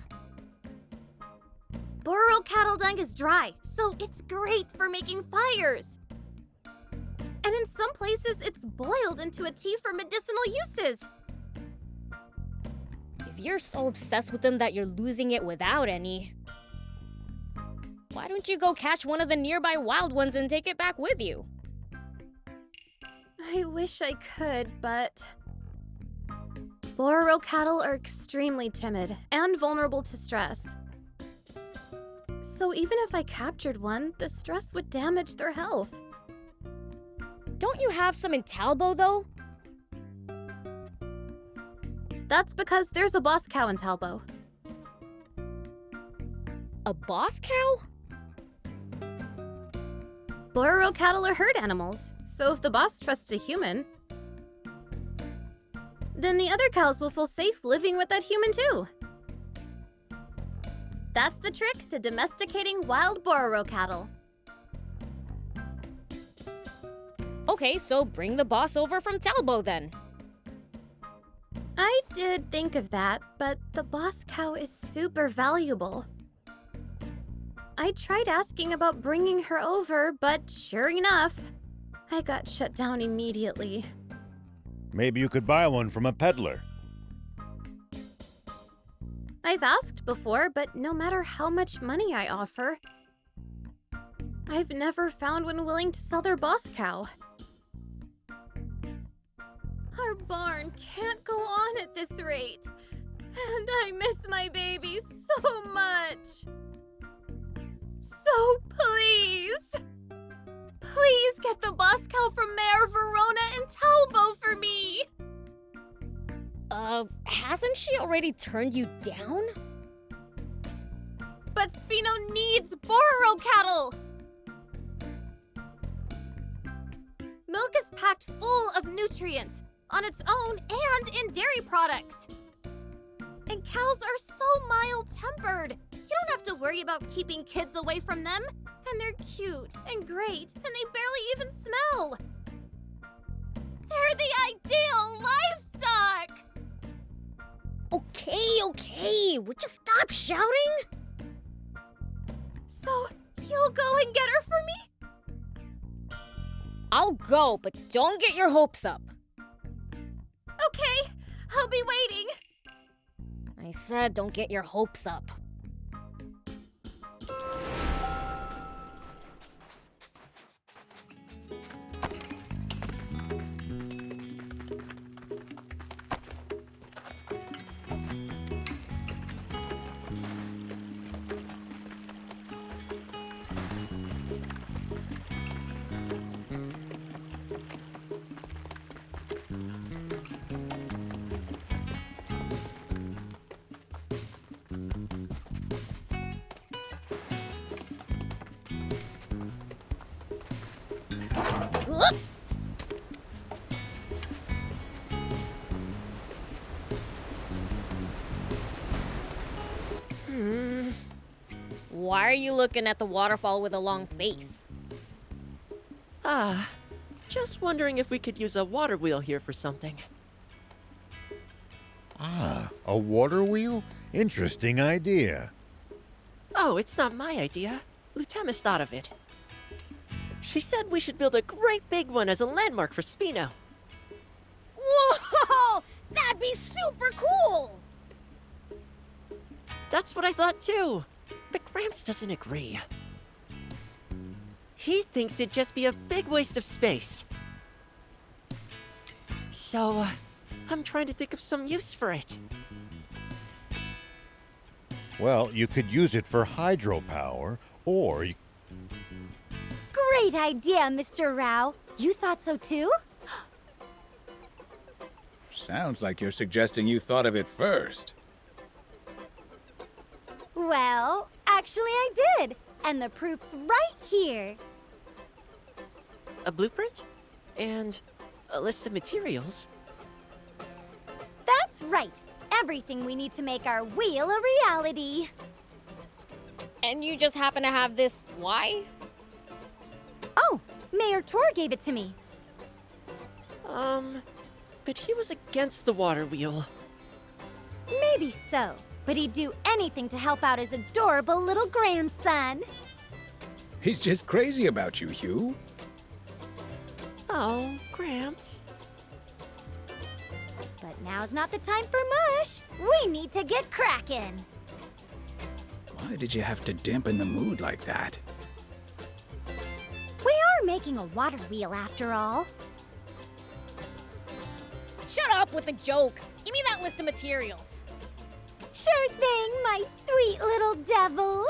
Bororo cattle dung is dry, so it's great for making fires. And in some places, it's boiled into a tea for medicinal uses. If you're so obsessed with them that you're losing it without any, why don't you go catch one of the nearby wild ones and take it back with you? I wish I could, but Bororo cattle are extremely timid and vulnerable to stress. So even if I captured one, the stress would damage their health. Don't you have some in Talbot, though? That's because there's a boss cow in Talbot. A boss cow? Bororo cattle are herd animals, so if the boss trusts a human, then the other cows will feel safe living with that human too. That's the trick to domesticating wild Bororo cattle. Okay, so bring the boss over from Talbot then. I did think of that, but the boss cow is super valuable. I tried asking about bringing her over, but sure enough, I got shut down immediately. Maybe you could buy one from a peddler. I've asked before, but no matter how much money I offer, I've never found one willing to sell their boss cow. Our barn can't go on at this rate, and I miss my baby so much. So please, please get the boss cow from Mayor Verona and Talbot for me. Hasn't she already turned you down? But Spino needs Bororo cattle. Milk is packed full of nutrients on its own and in dairy products. And cows are so mild-tempered. You don't have to worry about keeping kids away from them. And they're cute and great, and they barely even smell. They're the ideal livestock! Okay, would you stop shouting? So, you'll go and get her for me? I'll go, but don't get your hopes up. Okay, I'll be waiting. I said don't get your hopes up. Why are you looking at the waterfall with a long face? Just wondering if we could use a water wheel here for something. Ah, a water wheel? Interesting idea. Oh, it's not my idea. Lutemis thought of it. She said we should build a great big one as a landmark for Spino. Whoa! That'd be super cool! That's what I thought too. But Gramps doesn't agree. He thinks it'd just be a big waste of space. So, I'm trying to think of some use for it. Well, you could use it for hydropower, or you... Great idea, Mr. Rao. You thought so too? Sounds like you're suggesting you thought of it first. Well, actually I did. And the proof's right here. A blueprint? And a list of materials? That's right. Everything we need to make our wheel a reality. And you just happen to have this why? Oh, Mayor Tor gave it to me. But he was against the water wheel. Maybe so, but he'd do anything to help out his adorable little grandson. He's just crazy about you, Hugh. Oh, Gramps. But now's not the time for mush. We need to get cracking. Why did you have to dampen the mood like that? We are making a water wheel after all. Shut up with the jokes. Give me that list of materials. Sure thing, my sweet little devil.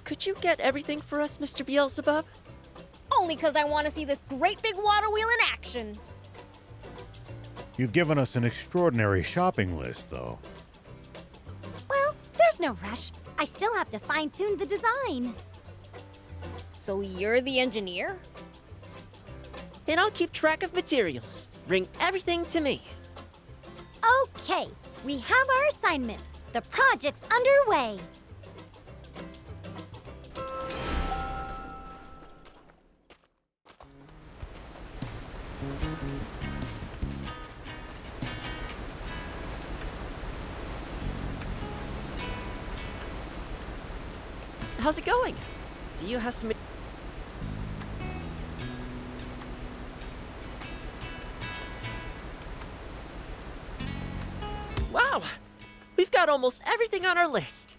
Could you get everything for us, Mr. Beelzebub? Only 'cause I want to see this great big water wheel in action. You've given us an extraordinary shopping list, though. Well, there's no rush. I still have to fine-tune the design. So you're the engineer? And I'll keep track of materials. Bring everything to me. Okay, we have our assignments. The project's underway. How's it going? Do you have some... Wow! We've got almost everything on our list.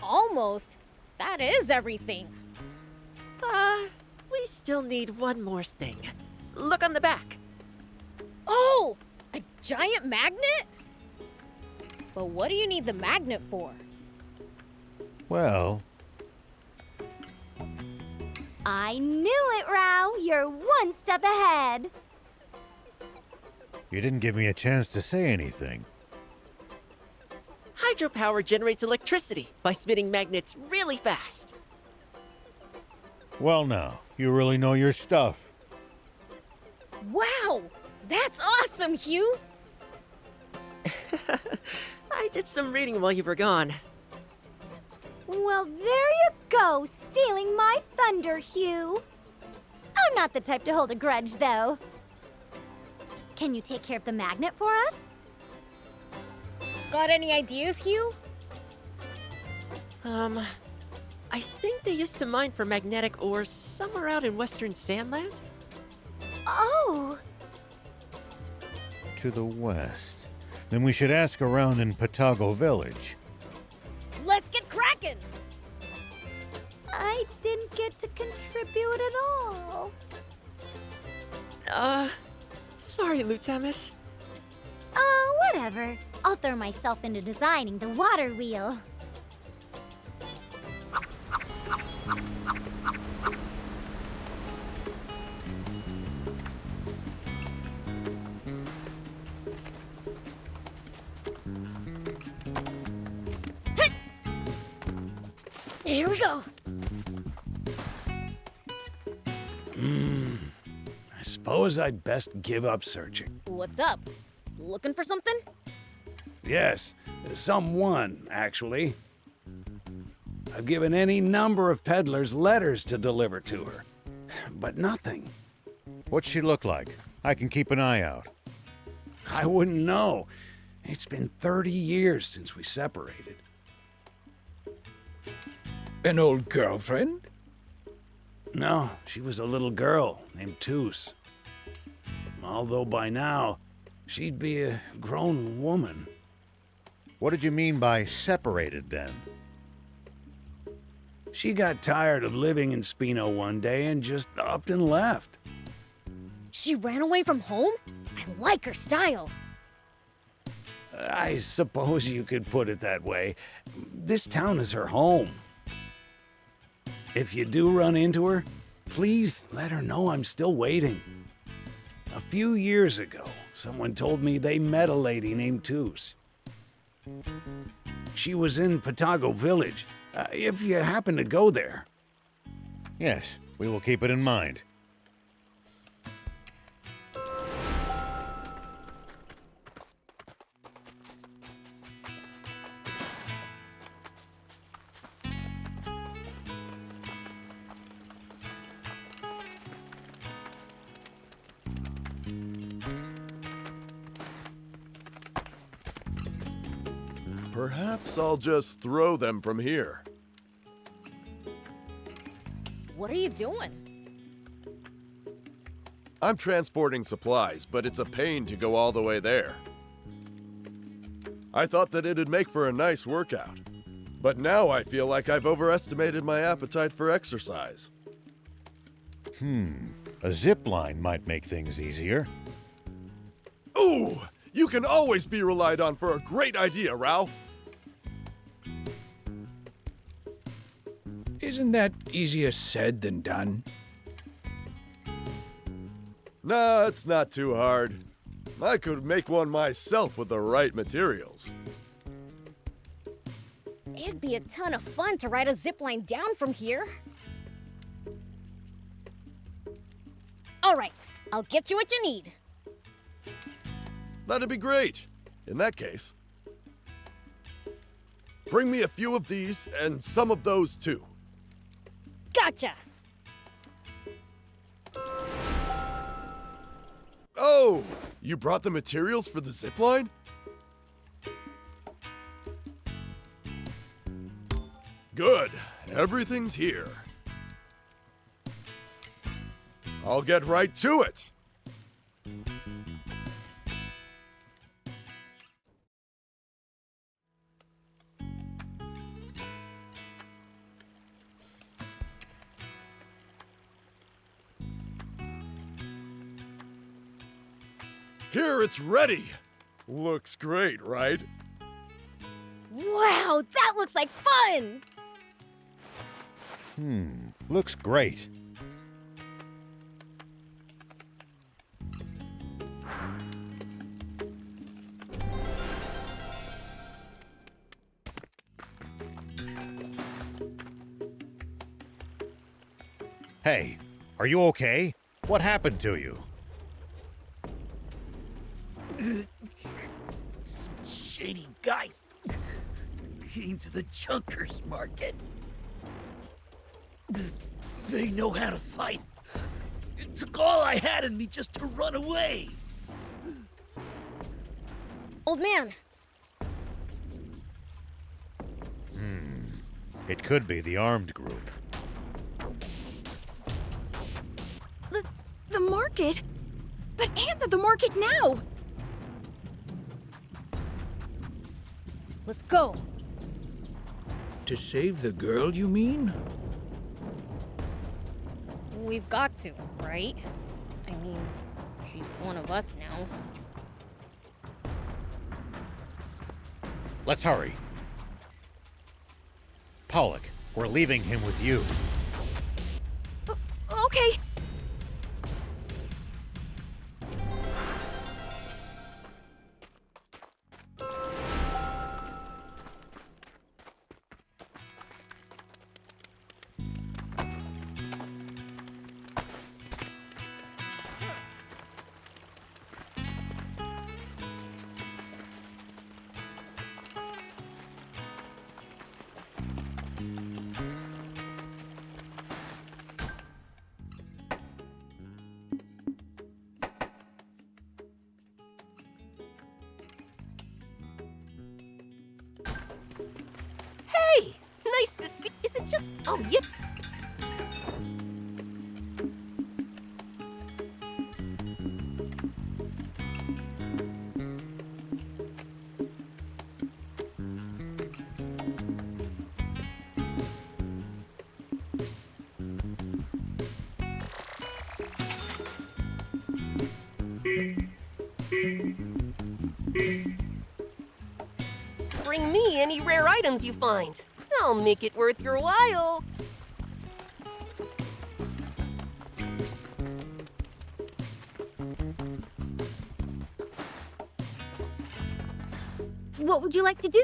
Almost. That is everything. We still need one more thing. Look on the back. Oh! A giant magnet? But what do you need the magnet for? Well, I knew it, Rao. You're one step ahead. you didn't give me a chance to say anything. Hydropower generates electricity by spinning magnets really fast. Well now, you really know your stuff. Wow! That's awesome, Hugh! I did some reading while you were gone. Well, there you go, stealing my thunder, Hugh. I'm not the type to hold a grudge, though. Can you take care of the magnet for us? Got any ideas, Hugh? I think they used to mine for magnetic ores somewhere out in western Sandland. Oh! To the west. Then we should ask around in Patago Village. Let's get cracking! I didn't get to contribute at all. Sorry, Lutamis. Oh, whatever. I'll throw myself into designing the water wheel. Here we go. I suppose I'd best give up searching. What's up? Looking for something? Yes, someone, actually. I've given any number of peddlers letters to deliver to her, but nothing. What's she look like? I can keep an eye out. I wouldn't know. It's been 30 years since we separated. An old girlfriend? No, she was a little girl named Toos. Although by now, she'd be a grown woman. What did you mean by separated then? She got tired of living in Spino one day and just upped and left. She ran away from home? I like her style. I suppose you could put it that way. This town is her home. If you do run into her, please let her know I'm still waiting. A few years ago, someone told me they met a lady named Toos. She was in Patago Village, if you happen to go there. Yes, we will keep it in mind. Perhaps I'll just throw them from here. What are you doing? I'm transporting supplies, but it's a pain to go all the way there. I thought that it'd make for a nice workout, but now I feel like I've overestimated my appetite for exercise. A zip line might make things easier. Ooh! You can always be relied on for a great idea, Rao. Isn't that easier said than done? Nah, it's not too hard. I could make one myself with the right materials. It'd be a ton of fun to ride a zipline down from here. All right, I'll get you what you need. That'd be great. In that case, bring me a few of these and some of those too. Gotcha. Oh, you brought the materials for the zipline? Good. Everything's here. I'll get right to it. Here, it's ready. Looks great, right? Wow, that looks like fun! Looks great. Hey, are you okay? What happened to you? Some shady guys came to the Junkers market. They know how to fight. It took all I had in me just to run away. Old man. It could be the armed group. The market? But Anne's at the market now! Let's go. To save the girl, you mean? We've got to, right? I mean, she's one of us now. Let's hurry. Pollock, we're leaving him with you. Okay. Hey! Nice to see. Is it just. Oh, yeah. Bring me any rare items you find. I'll make it worth your while. What would you like to do?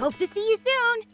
Hope to see you soon!